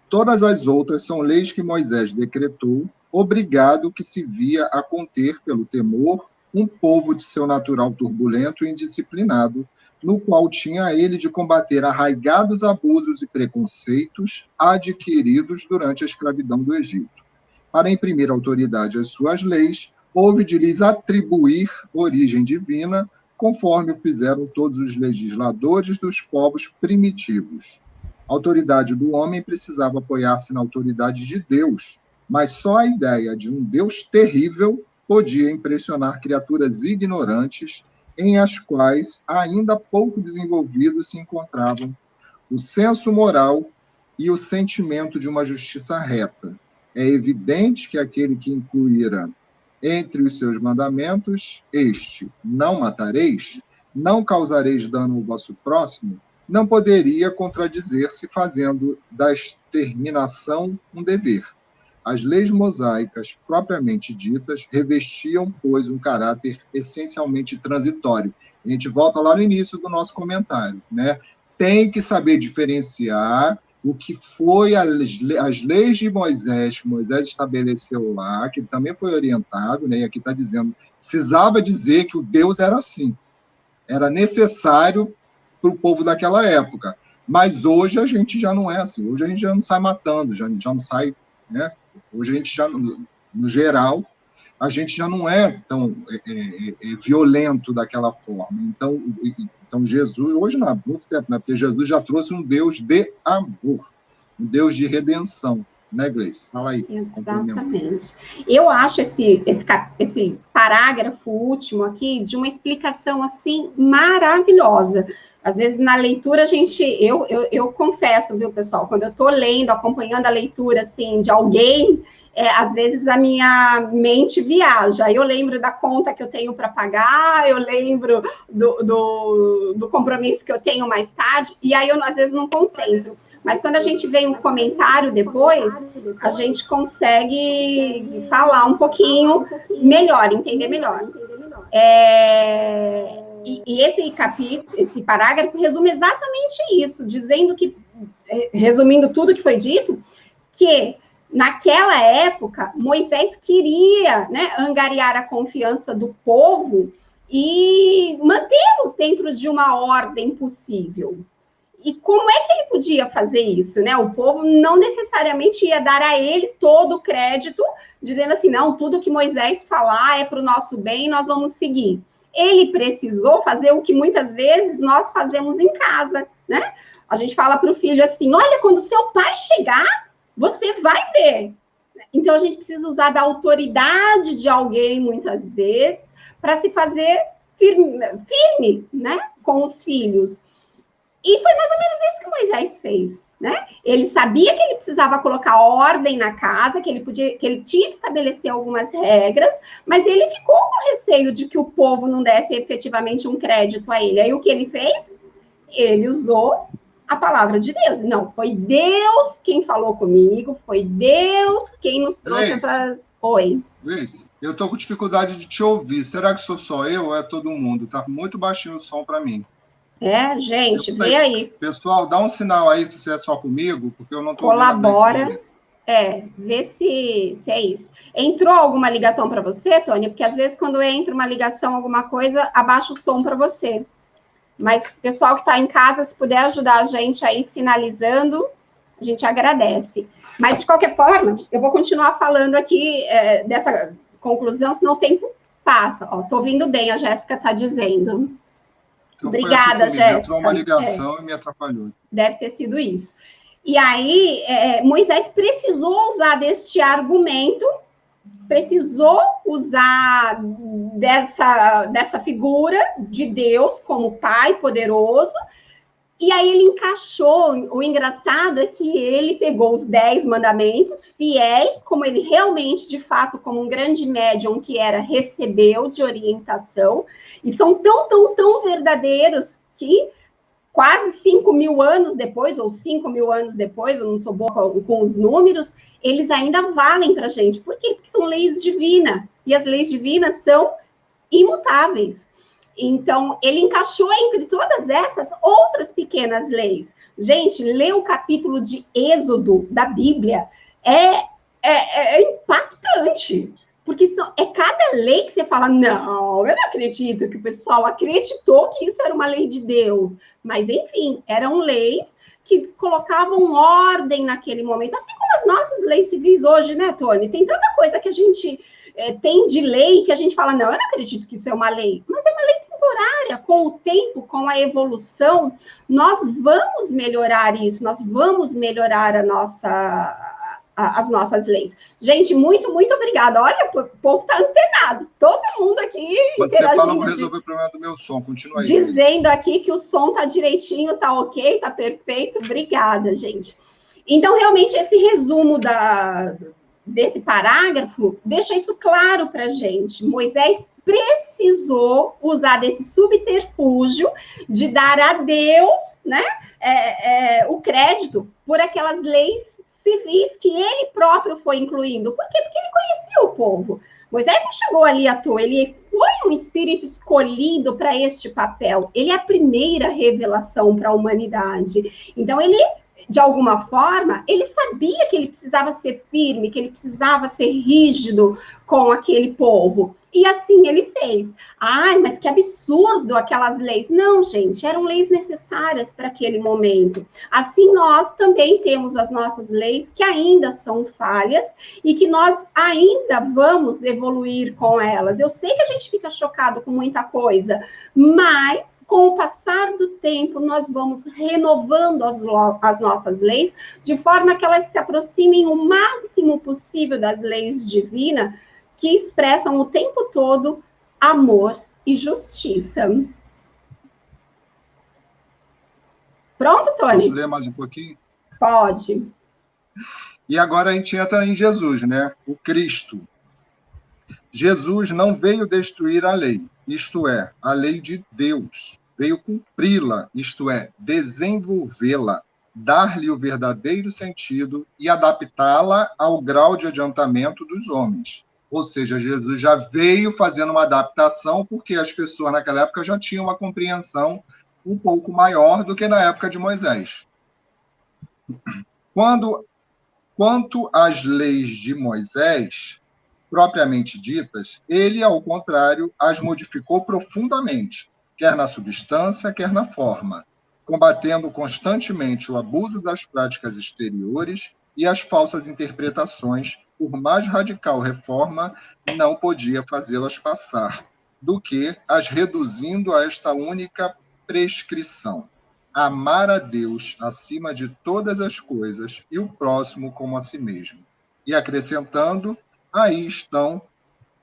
Todas as outras são leis que Moisés decretou, obrigado que se via a conter pelo temor um povo de seu natural turbulento e indisciplinado, no qual tinha ele de combater arraigados abusos e preconceitos adquiridos durante a escravidão do Egito. Para imprimir autoridade às suas leis, houve de lhes atribuir origem divina, conforme o fizeram todos os legisladores dos povos primitivos. A autoridade do homem precisava apoiar-se na autoridade de Deus, mas só a ideia de um Deus terrível podia impressionar criaturas ignorantes, em as quais, ainda pouco desenvolvidos, se encontravam o senso moral e o sentimento de uma justiça reta. É evidente que aquele que incluíra entre os seus mandamentos não matareis, não causareis dano ao vosso próximo, não poderia contradizer-se fazendo da exterminação um dever. As leis mosaicas, propriamente ditas, revestiam, pois, um caráter essencialmente transitório. A gente volta lá no início do nosso comentário, né? Tem que saber diferenciar o que foi as leis de Moisés, que Moisés estabeleceu lá, que também foi orientado, né? E aqui está dizendo, precisava dizer que o Deus era assim. Era necessário para o povo daquela época. Mas hoje a gente já não é assim. Hoje a gente já não sai matando, já não sai... né? Hoje a gente já, no geral, a gente já não é tão violento daquela forma. Então Jesus, hoje não há muito tempo, né? Porque Jesus já trouxe um Deus de amor, um Deus de redenção, né, Gleice? Fala aí. Exatamente. Eu acho esse parágrafo último aqui de uma explicação, assim, maravilhosa. Às vezes, na leitura, eu confesso, viu, pessoal, quando eu estou lendo, acompanhando a leitura, assim, de alguém, às vezes a minha mente viaja. Eu lembro da conta que eu tenho para pagar, eu lembro do compromisso que eu tenho mais tarde, e aí eu, às vezes, não concentro. Mas quando a gente vê um comentário depois, a gente consegue falar um pouquinho melhor, entender melhor. E esse parágrafo resume exatamente isso, dizendo que, resumindo tudo que foi dito, que naquela época Moisés queria, né, angariar a confiança do povo e mantê-los dentro de uma ordem possível. E como é que ele podia fazer isso, né? O povo não necessariamente ia dar a ele todo o crédito, dizendo assim, não, tudo que Moisés falar é para o nosso bem, nós vamos seguir. Ele precisou fazer o que muitas vezes nós fazemos em casa, né? A gente fala para o filho assim, olha, quando seu pai chegar, você vai ver. Então, a gente precisa usar da autoridade de alguém, muitas vezes, para se fazer firme, né, com os filhos. E foi mais ou menos isso que Moisés fez, né? Ele sabia que ele precisava colocar ordem na casa, que ele tinha que estabelecer algumas regras, mas ele ficou com receio de que o povo não desse efetivamente um crédito a ele. Aí o que ele fez? Ele usou a palavra de Deus. Não, foi Deus quem falou comigo, foi Deus quem nos trouxe essas... Oi. Luiz, eu estou com dificuldade de te ouvir. Será que sou só eu ou é todo mundo? Tá muito baixinho o som para mim. Gente, vê aí. Pessoal, dá um sinal aí se é só comigo, porque eu não estou ouvindo. Colabora. Vê se é isso. Entrou alguma ligação para você, Tônia? Porque às vezes quando entra uma ligação, alguma coisa, abaixa o som para você. Mas pessoal que está em casa, se puder ajudar a gente aí sinalizando, a gente agradece. Mas, de qualquer forma, eu vou continuar falando aqui dessa conclusão, senão o tempo passa. Estou ouvindo bem, a Jéssica está dizendo. Então, obrigada, Jéssica. Entrou uma ligação e me atrapalhou. Deve ter sido isso. E aí, Moisés precisou usar deste argumento, precisou usar dessa figura de Deus como Pai poderoso, e aí ele encaixou. O engraçado é que ele pegou os 10 mandamentos, fiéis, como ele realmente, de fato, como um grande médium que era, recebeu de orientação, e são tão verdadeiros que quase 5.000 anos depois, ou 5.000 anos depois, eu não sou boa com os números, eles ainda valem para a gente. Por quê? Porque são leis divinas, e as leis divinas são imutáveis. Então, ele encaixou entre todas essas outras pequenas leis. Gente, ler o capítulo de Êxodo da Bíblia é impactante, porque é cada lei que você fala, não, eu não acredito que o pessoal acreditou que isso era uma lei de Deus. Mas, enfim, eram leis que colocavam ordem naquele momento, assim como as nossas leis civis hoje, né, Tony? Tem tanta coisa que a gente tem de lei que a gente fala, não, eu não acredito que isso é uma lei, mas é uma lei temporária. Com o tempo, com a evolução, nós vamos melhorar isso, nós vamos melhorar as nossas leis. Gente, muito obrigada. Olha, o povo está antenado, todo mundo aqui quando interagindo. Você fala, eu vou resolver o problema do meu som, continua aí. Dizendo aqui que o som está direitinho, está ok, está perfeito. Obrigada, gente. Então, realmente, esse resumo desse parágrafo deixa isso claro para a gente. Moisés precisou usar desse subterfúgio de dar a Deus, né, o crédito por aquelas leis civis que ele próprio foi incluindo. Por quê? Porque ele conhecia o povo. Moisés não chegou ali à toa, ele foi um espírito escolhido para este papel. Ele é a primeira revelação para a humanidade. Então, ele, de alguma forma, ele sabia que ele precisava ser firme, que ele precisava ser rígido com aquele povo. E assim ele fez. Ai, mas que absurdo aquelas leis. Não, gente, eram leis necessárias para aquele momento. Assim, nós também temos as nossas leis que ainda são falhas e que nós ainda vamos evoluir com elas. Eu sei que a gente fica chocado com muita coisa, mas com o passar do tempo, nós vamos renovando as nossas leis de forma que elas se aproximem o máximo possível das leis divinas, que expressam o tempo todo amor e justiça. Pronto, Tony? Posso ler mais um pouquinho? Pode. E agora a gente entra em Jesus, né? O Cristo. Jesus não veio destruir a lei, isto é, a lei de Deus. Veio cumpri-la, isto é, desenvolvê-la, dar-lhe o verdadeiro sentido e adaptá-la ao grau de adiantamento dos homens. Ou seja, Jesus já veio fazendo uma adaptação, porque as pessoas naquela época já tinham uma compreensão um pouco maior do que na época de Moisés. Quanto às leis de Moisés, propriamente ditas, ele, ao contrário, as modificou profundamente, quer na substância, quer na forma, combatendo constantemente o abuso das práticas exteriores e as falsas interpretações. Por mais radical reforma, não podia fazê-las passar, do que as reduzindo a esta única prescrição: amar a Deus acima de todas as coisas e o próximo como a si mesmo. E acrescentando, aí estão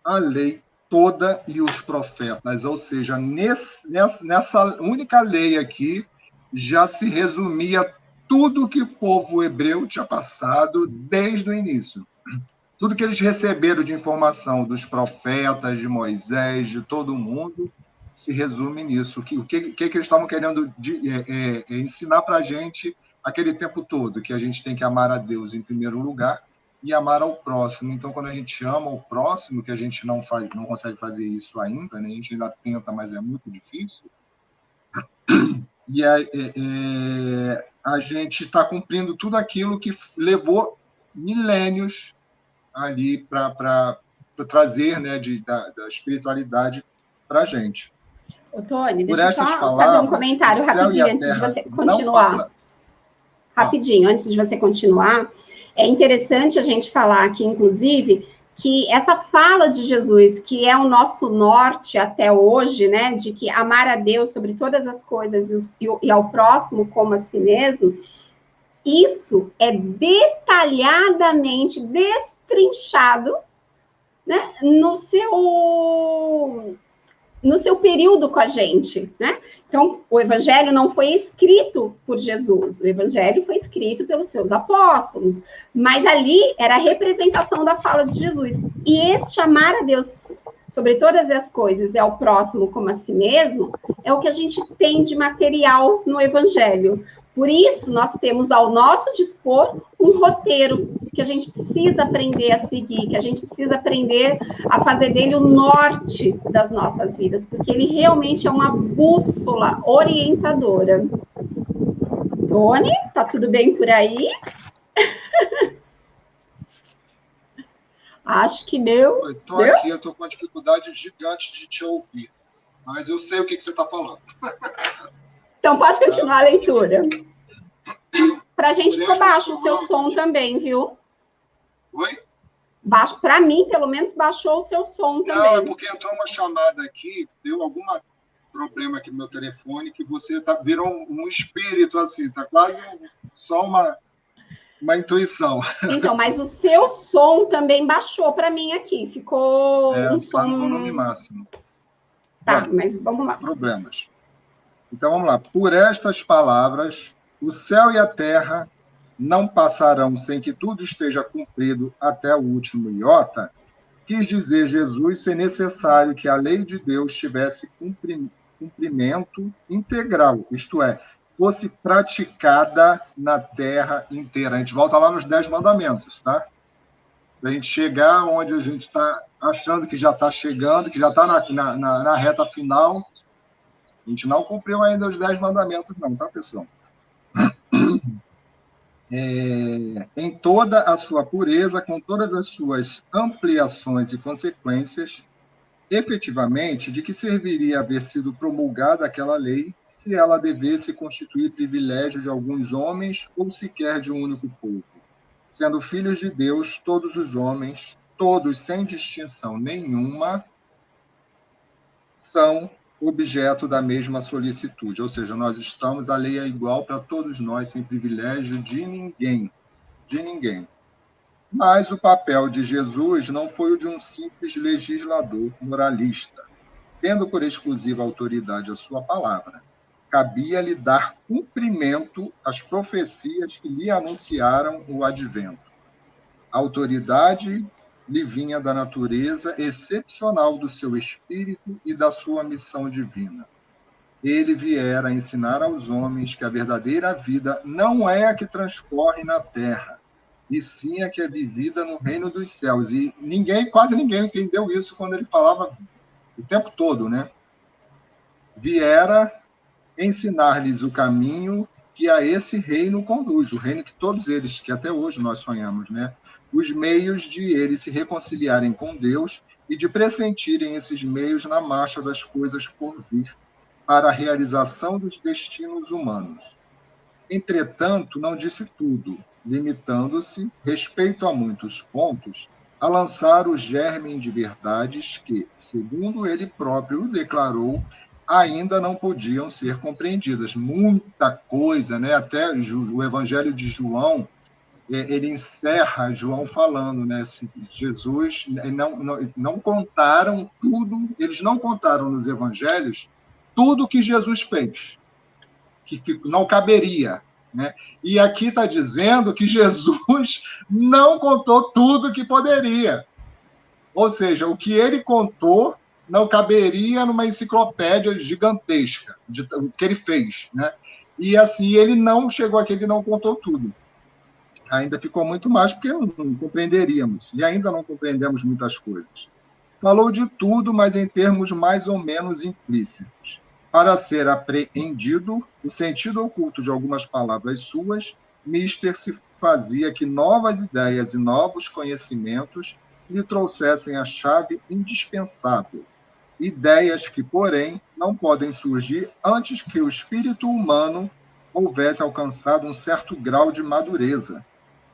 a lei toda e os profetas. Ou seja, nessa única lei aqui, já se resumia tudo que o povo hebreu tinha passado desde o início. Tudo que eles receberam de informação dos profetas, de Moisés, de todo mundo, se resume nisso. O que eles estavam querendo ensinar para a gente aquele tempo todo? Que a gente tem que amar a Deus em primeiro lugar e amar ao próximo. Então, quando a gente ama o próximo, que a gente não consegue fazer isso ainda, né? A gente ainda tenta, mas é muito difícil, e a gente está cumprindo tudo aquilo que levou milênios ali para trazer, né, da espiritualidade para a gente. Ô, Tony, deixa eu só fazer um comentário rapidinho antes de você continuar. Rapidinho, antes de você continuar, é interessante a gente falar aqui, inclusive, que essa fala de Jesus, que é o nosso norte até hoje, né, de que amar a Deus sobre todas as coisas e ao próximo como a si mesmo, isso é detalhadamente destrinchado, né, no seu período com a gente, né? Então, o evangelho não foi escrito por Jesus, o evangelho foi escrito pelos seus apóstolos, mas ali era a representação da fala de Jesus. E este amar a Deus sobre todas as coisas e ao próximo como a si mesmo, é o que a gente tem de material no evangelho. Por isso, nós temos ao nosso dispor um roteiro que a gente precisa aprender a seguir, que a gente precisa aprender a fazer dele o norte das nossas vidas, porque ele realmente é uma bússola orientadora. Tony, tá tudo bem por aí? Acho que deu. Eu estou aqui, eu estou com uma dificuldade gigante de te ouvir, mas eu sei o que você está falando. Então, pode continuar a leitura. Para a gente ficou baixo o seu som também, viu? Oi? Para mim, pelo menos, baixou o seu som também. Não, é porque entrou uma chamada aqui, deu algum problema aqui no meu telefone, que você virou um espírito, assim, tá quase só uma intuição. Então, mas o seu som também baixou para mim aqui, ficou um som... Tá no volume máximo. Tá, mas vamos lá. Problemas. Então, vamos lá. Por estas palavras, o céu e a terra não passarão sem que tudo esteja cumprido até o último iota, quis dizer Jesus ser necessário que a lei de Deus tivesse cumprimento integral, isto é, fosse praticada na terra inteira. A gente volta lá nos 10 mandamentos, tá? Para a gente chegar onde a gente está achando que já está chegando, que já está na reta final. A gente não cumpriu ainda os 10 mandamentos, não, tá, pessoal? Em toda a sua pureza, com todas as suas ampliações e consequências, efetivamente, de que serviria haver sido promulgada aquela lei se ela devesse constituir privilégio de alguns homens ou sequer de um único povo? Sendo filhos de Deus, todos os homens, todos sem distinção nenhuma, são objeto da mesma solicitude, ou seja, nós estamos, a lei é igual para todos nós, sem privilégio de ninguém, Mas o papel de Jesus não foi o de um simples legislador moralista, tendo por exclusiva autoridade a sua palavra. Cabia-lhe dar cumprimento às profecias que lhe anunciaram o advento. A autoridade lhe vinha da natureza excepcional do seu espírito e da sua missão divina. Ele viera ensinar aos homens que a verdadeira vida não é a que transcorre na terra, e sim a que é vivida no reino dos céus. E quase ninguém entendeu isso quando ele falava o tempo todo, né? Viera ensinar-lhes o caminho que a esse reino conduz, o reino que todos eles, que até hoje nós sonhamos, né? Os meios de eles se reconciliarem com Deus e de pressentirem esses meios na marcha das coisas por vir, para a realização dos destinos humanos. Entretanto, não disse tudo, limitando-se, respeito a muitos pontos, a lançar o germe de verdades que, segundo ele próprio declarou, ainda não podiam ser compreendidas. Muita coisa, né? Até o Evangelho de João, ele encerra João falando, né? Jesus não contaram tudo, eles não contaram nos evangelhos tudo que Jesus fez, que não caberia, né? E aqui está dizendo que Jesus não contou tudo que poderia. Ou seja, o que ele contou não caberia numa enciclopédia gigantesca que ele fez, né? E assim, ele não chegou aqui, ele não contou tudo. Ainda ficou muito mais, porque não compreenderíamos, e ainda não compreendemos muitas coisas. Falou de tudo, mas em termos mais ou menos implícitos. Para ser apreendido, o sentido oculto de algumas palavras suas, Mister se fazia que novas ideias e novos conhecimentos lhe trouxessem a chave indispensável. Ideias que, porém, não podem surgir antes que o espírito humano houvesse alcançado um certo grau de madureza.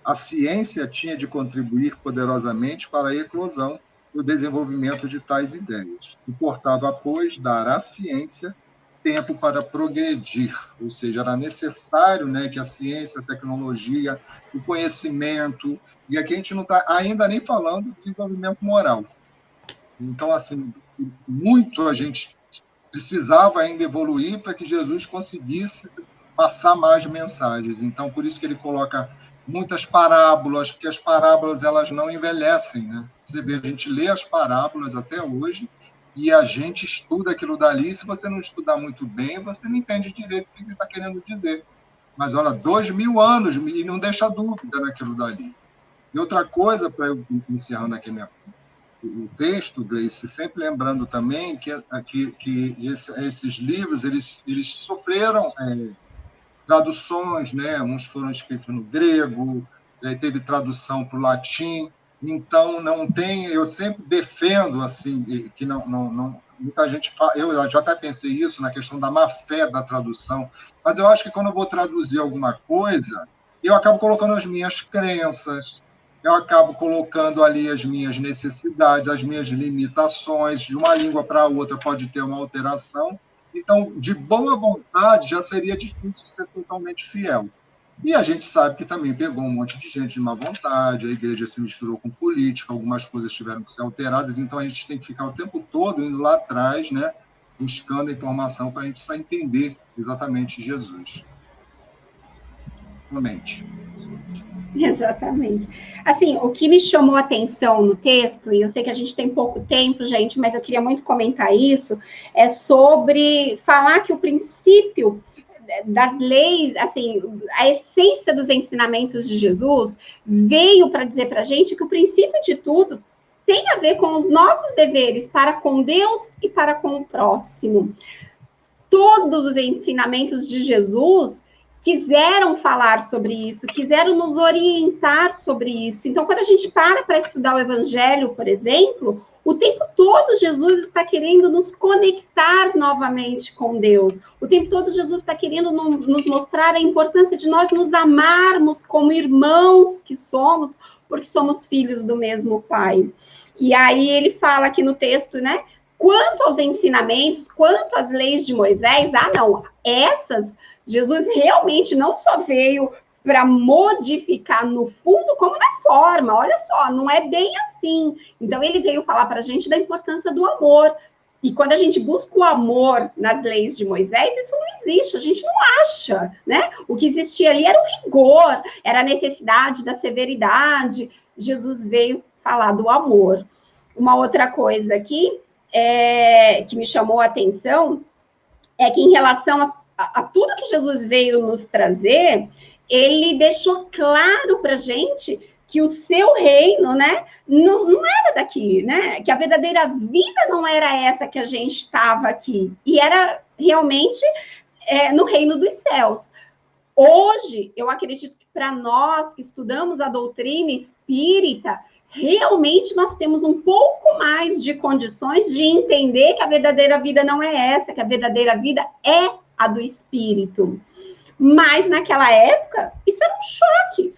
A ciência tinha de contribuir poderosamente para a eclosão e o desenvolvimento de tais ideias. Importava, pois, dar à ciência tempo para progredir, ou seja, era necessário, né, que a ciência, a tecnologia, o conhecimento, e aqui a gente não está ainda nem falando de desenvolvimento moral. Então, assim, muito a gente precisava ainda evoluir para que Jesus conseguisse passar mais mensagens. Então, por isso que ele coloca muitas parábolas, porque as parábolas elas não envelhecem, né? Você vê, a gente lê as parábolas até hoje e a gente estuda aquilo dali. Se você não estudar muito bem, você não entende direito o que ele está querendo dizer. Mas, olha, 2000 anos e não deixa dúvida naquilo dali. E outra coisa, para eu encerrando aqui o texto, Gleice, sempre lembrando também que esses livros eles sofreram traduções, né? Uns foram escritos no grego, teve tradução para o latim, então não tem. Eu sempre defendo assim que não muita gente fala, eu já até pensei isso na questão da má fé da tradução, mas eu acho que quando eu vou traduzir alguma coisa, eu acabo colocando as minhas crenças, eu acabo colocando ali as minhas necessidades, as minhas limitações. De uma língua para outra pode ter uma alteração. Então, de boa vontade, já seria difícil ser totalmente fiel. E a gente sabe que também pegou um monte de gente de má vontade, a igreja se misturou com política, algumas coisas tiveram que ser alteradas, então a gente tem que ficar o tempo todo indo lá atrás, né, buscando a informação para a gente só entender exatamente Jesus. Realmente. Exatamente. Assim, o que me chamou a atenção no texto, e eu sei que a gente tem pouco tempo, gente, mas eu queria muito comentar isso, é sobre falar que o princípio das leis, assim, a essência dos ensinamentos de Jesus veio para dizer para a gente que o princípio de tudo tem a ver com os nossos deveres para com Deus e para com o próximo. Todos os ensinamentos de Jesus quiseram falar sobre isso, quiseram nos orientar sobre isso. Então, quando a gente para estudar o Evangelho, por exemplo, o tempo todo Jesus está querendo nos conectar novamente com Deus. O tempo todo Jesus está querendo nos mostrar a importância de nós nos amarmos como irmãos que somos, porque somos filhos do mesmo Pai. E aí ele fala aqui no texto, né? Quanto aos ensinamentos, quanto às leis de Moisés, não, essas... Jesus realmente não só veio para modificar no fundo, como na forma. Olha só, não é bem assim. Então, ele veio falar para a gente da importância do amor. E quando a gente busca o amor nas leis de Moisés, isso não existe, a gente não acha, né? O que existia ali era o rigor, era a necessidade da severidade. Jesus veio falar do amor. Uma outra coisa aqui que me chamou a atenção é que em relação a tudo que Jesus veio nos trazer, ele deixou claro para a gente que o seu reino, né, não era daqui, né, que a verdadeira vida não era essa que a gente estava aqui, e era realmente no reino dos céus. Hoje, eu acredito que para nós que estudamos a doutrina espírita, realmente nós temos um pouco mais de condições de entender que a verdadeira vida não é essa, que a verdadeira vida é a do espírito. Mas naquela época, isso era um choque.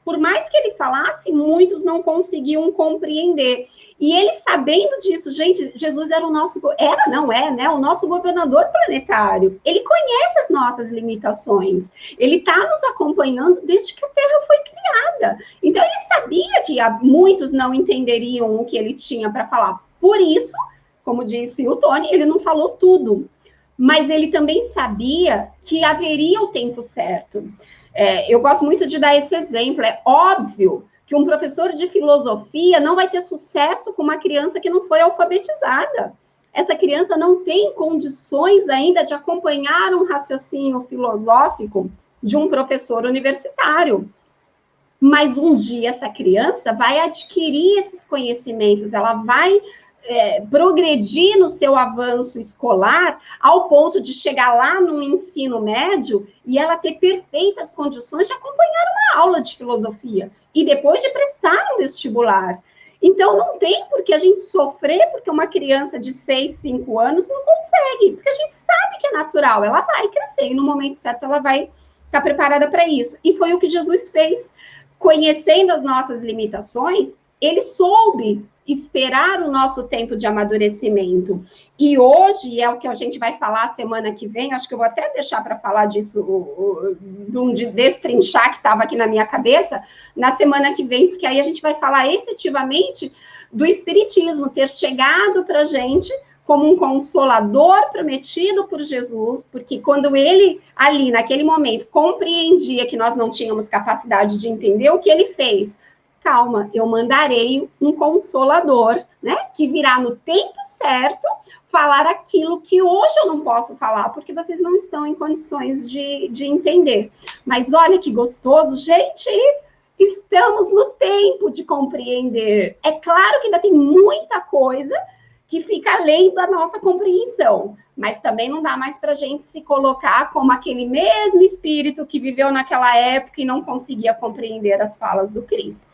Por mais que ele falasse, muitos não conseguiam compreender. E ele sabendo disso, gente, Jesus era o nosso governador planetário. Ele conhece as nossas limitações. Ele está nos acompanhando desde que a Terra foi criada. Então, ele sabia que muitos não entenderiam o que ele tinha para falar. Por isso, como disse o Tony, ele não falou tudo. Mas ele também sabia que haveria o tempo certo. Eu gosto muito de dar esse exemplo. É óbvio que um professor de filosofia não vai ter sucesso com uma criança que não foi alfabetizada. essa criança não tem condições ainda de acompanhar um raciocínio filosófico de um professor universitário. Mas um dia essa criança vai adquirir esses conhecimentos, ela vai progredir no seu avanço escolar ao ponto de chegar lá no ensino médio e ela ter perfeitas condições de acompanhar uma aula de filosofia e depois de prestar um vestibular. Então, não tem por que a gente sofrer porque uma criança de 6, 5 anos não consegue, porque a gente sabe que é natural, ela vai crescer e no momento certo ela vai estar preparada para isso. E foi o que Jesus fez. Conhecendo as nossas limitações, ele soube esperar o nosso tempo de amadurecimento. E hoje, é o que a gente vai falar semana que vem, acho que eu vou até deixar para falar disso, de destrinchar que estava aqui na minha cabeça, na semana que vem, porque aí a gente vai falar efetivamente do Espiritismo ter chegado para a gente como um consolador prometido por Jesus, porque quando ele, ali, naquele momento, compreendia que nós não tínhamos capacidade de entender, o que ele fez? Calma, eu mandarei um consolador, né, que virá no tempo certo falar aquilo que hoje eu não posso falar, porque vocês não estão em condições de entender. Mas olha que gostoso, gente, estamos no tempo de compreender. É claro que ainda tem muita coisa que fica além da nossa compreensão, mas também não dá mais para a gente se colocar como aquele mesmo espírito que viveu naquela época e não conseguia compreender as falas do Cristo.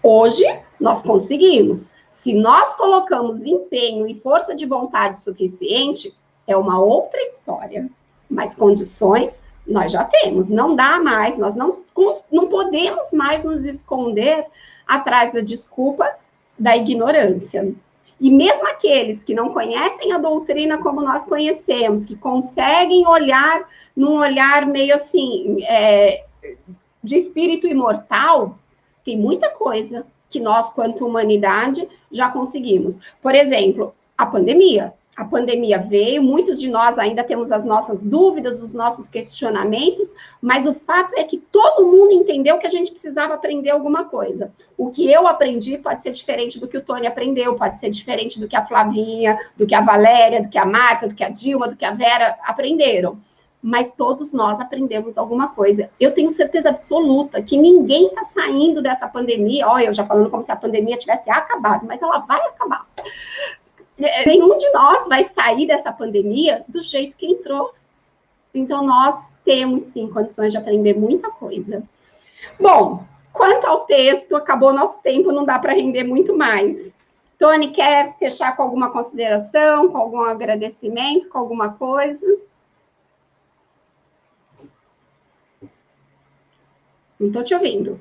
Hoje, nós conseguimos. Se nós colocamos empenho e força de vontade suficiente, é uma outra história. Mas condições, nós já temos. Não dá mais, nós não podemos mais nos esconder atrás da desculpa da ignorância. E mesmo aqueles que não conhecem a doutrina como nós conhecemos, que conseguem olhar num olhar meio assim, de espírito imortal, tem muita coisa que nós, quanto humanidade, já conseguimos. Por exemplo, a pandemia. A pandemia veio, muitos de nós ainda temos as nossas dúvidas, os nossos questionamentos, mas o fato é que todo mundo entendeu que a gente precisava aprender alguma coisa. O que eu aprendi pode ser diferente do que o Tony aprendeu, pode ser diferente do que a Flavinha, do que a Valéria, do que a Márcia, do que a Dilma, do que a Vera aprenderam. Mas todos nós aprendemos alguma coisa. Eu tenho certeza absoluta que ninguém está saindo dessa pandemia, eu já falando como se a pandemia tivesse acabado, mas ela vai acabar. Nenhum de nós vai sair dessa pandemia do jeito que entrou. Então, nós temos, sim, condições de aprender muita coisa. Bom, quanto ao texto, acabou nosso tempo, não dá para render muito mais. Tony, quer fechar com alguma consideração, com algum agradecimento, com alguma coisa? Não estou te ouvindo.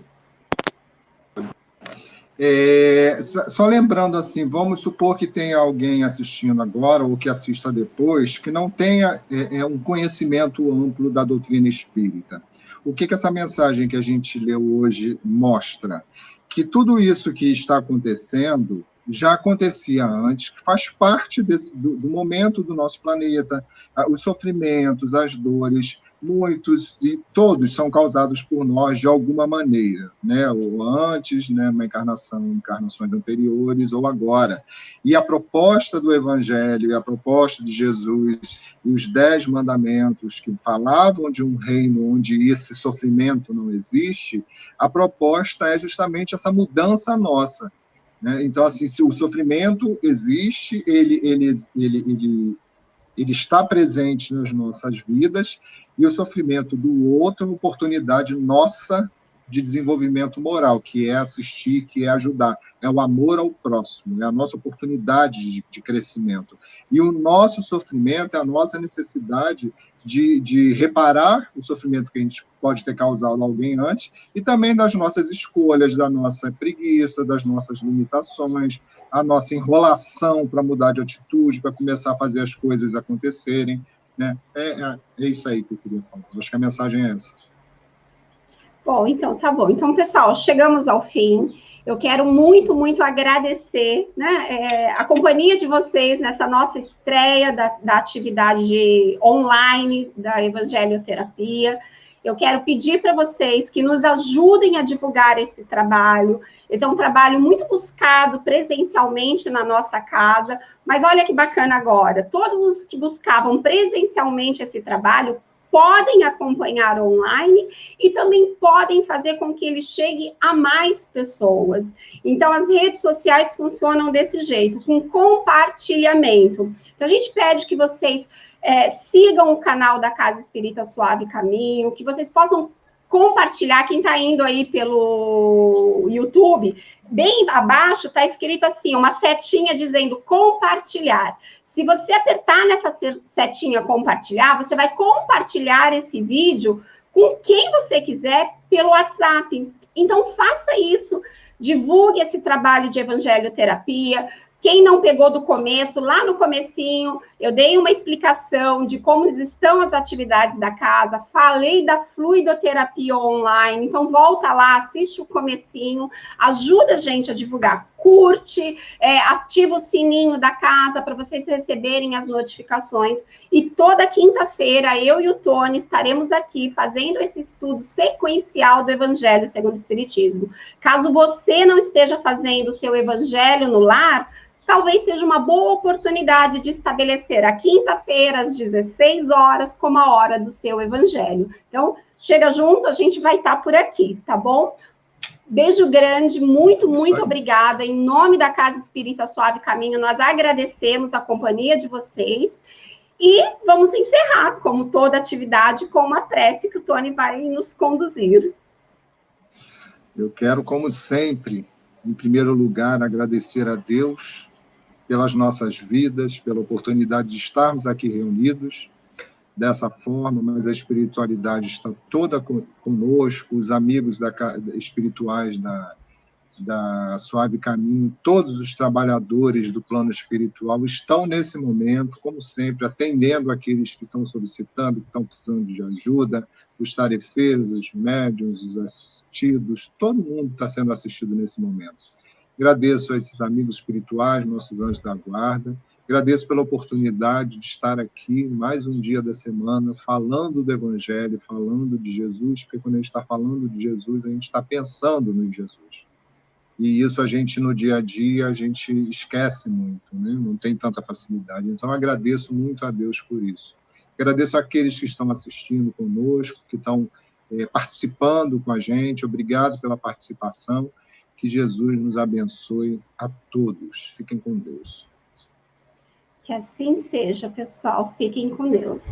Só lembrando assim, vamos supor que tenha alguém assistindo agora ou que assista depois que não tenha um conhecimento amplo da doutrina espírita. O que essa mensagem que a gente leu hoje mostra? Que tudo isso que está acontecendo já acontecia antes, que faz parte do momento do nosso planeta, os sofrimentos, as dores, muitos e todos são causados por nós de alguma maneira, né? Ou antes, né, uma encarnações anteriores, ou agora. E a proposta do Evangelho, e a proposta de Jesus, e os 10 mandamentos que falavam de um reino onde esse sofrimento não existe, a proposta é justamente essa mudança nossa, né? Então, assim, se o sofrimento existe, ele está presente nas nossas vidas, e o sofrimento do outro é uma oportunidade nossa de desenvolvimento moral, que é assistir, que é ajudar, é o amor ao próximo, é a nossa oportunidade de crescimento. E o nosso sofrimento é a nossa necessidade de reparar o sofrimento que a gente pode ter causado a alguém antes, e também das nossas escolhas, da nossa preguiça, das nossas limitações, a nossa enrolação para mudar de atitude, para começar a fazer as coisas acontecerem, né? É isso aí que eu queria falar. Acho que a mensagem é essa. Bom, então, tá bom. Então, pessoal, chegamos ao fim. Eu quero muito, muito agradecer, né, a companhia de vocês nessa nossa estreia da atividade online da Evangelioterapia. Eu quero pedir para vocês que nos ajudem a divulgar esse trabalho. Esse é um trabalho muito buscado presencialmente na nossa casa, mas olha que bacana agora, todos os que buscavam presencialmente esse trabalho podem acompanhar online e também podem fazer com que ele chegue a mais pessoas. Então, as redes sociais funcionam desse jeito, com compartilhamento. Então, a gente pede que vocês sigam o canal da Casa Espírita Suave Caminho, que vocês possam compartilhar. Quem está indo aí pelo YouTube, bem abaixo está escrito assim, uma setinha dizendo compartilhar. Se você apertar nessa setinha compartilhar, você vai compartilhar esse vídeo com quem você quiser pelo WhatsApp. Então, faça isso, divulgue esse trabalho de evangelioterapia. Quem não pegou do começo, lá no comecinho, eu dei uma explicação de como estão as atividades da casa, falei da fluidoterapia online, então volta lá, assiste o comecinho, ajuda a gente a divulgar, curte, ativa o sininho da casa para vocês receberem as notificações, e toda quinta-feira eu e o Tony estaremos aqui fazendo esse estudo sequencial do Evangelho segundo o Espiritismo. Caso você não esteja fazendo o seu Evangelho no lar, talvez seja uma boa oportunidade de estabelecer a quinta-feira, às 16 horas, como a hora do seu evangelho. Então, chega junto, a gente vai estar por aqui, tá bom? Beijo grande, muito obrigada. Em nome da Casa Espírita Suave Caminho, nós agradecemos a companhia de vocês e vamos encerrar, como toda atividade, com uma prece que o Tony vai nos conduzir. Eu quero, como sempre, em primeiro lugar, agradecer a Deus pelas nossas vidas, pela oportunidade de estarmos aqui reunidos dessa forma, mas a espiritualidade está toda conosco, os amigos espirituais da Suave Caminho, todos os trabalhadores do plano espiritual estão nesse momento, como sempre, atendendo aqueles que estão solicitando, que estão precisando de ajuda, os tarefeiros, os médiuns, os assistidos, todo mundo está sendo assistido nesse momento. Agradeço a esses amigos espirituais, nossos anjos da guarda. Agradeço pela oportunidade de estar aqui mais um dia da semana, falando do Evangelho, falando de Jesus, porque quando a gente está falando de Jesus, a gente está pensando no Jesus. E isso a gente, no dia a dia, a gente esquece muito, né? Não tem tanta facilidade. Então, agradeço muito a Deus por isso. Agradeço àqueles que estão assistindo conosco, que estão participando com a gente. Obrigado pela participação. Que Jesus nos abençoe a todos. Fiquem com Deus. Que assim seja, pessoal. Fiquem com Deus.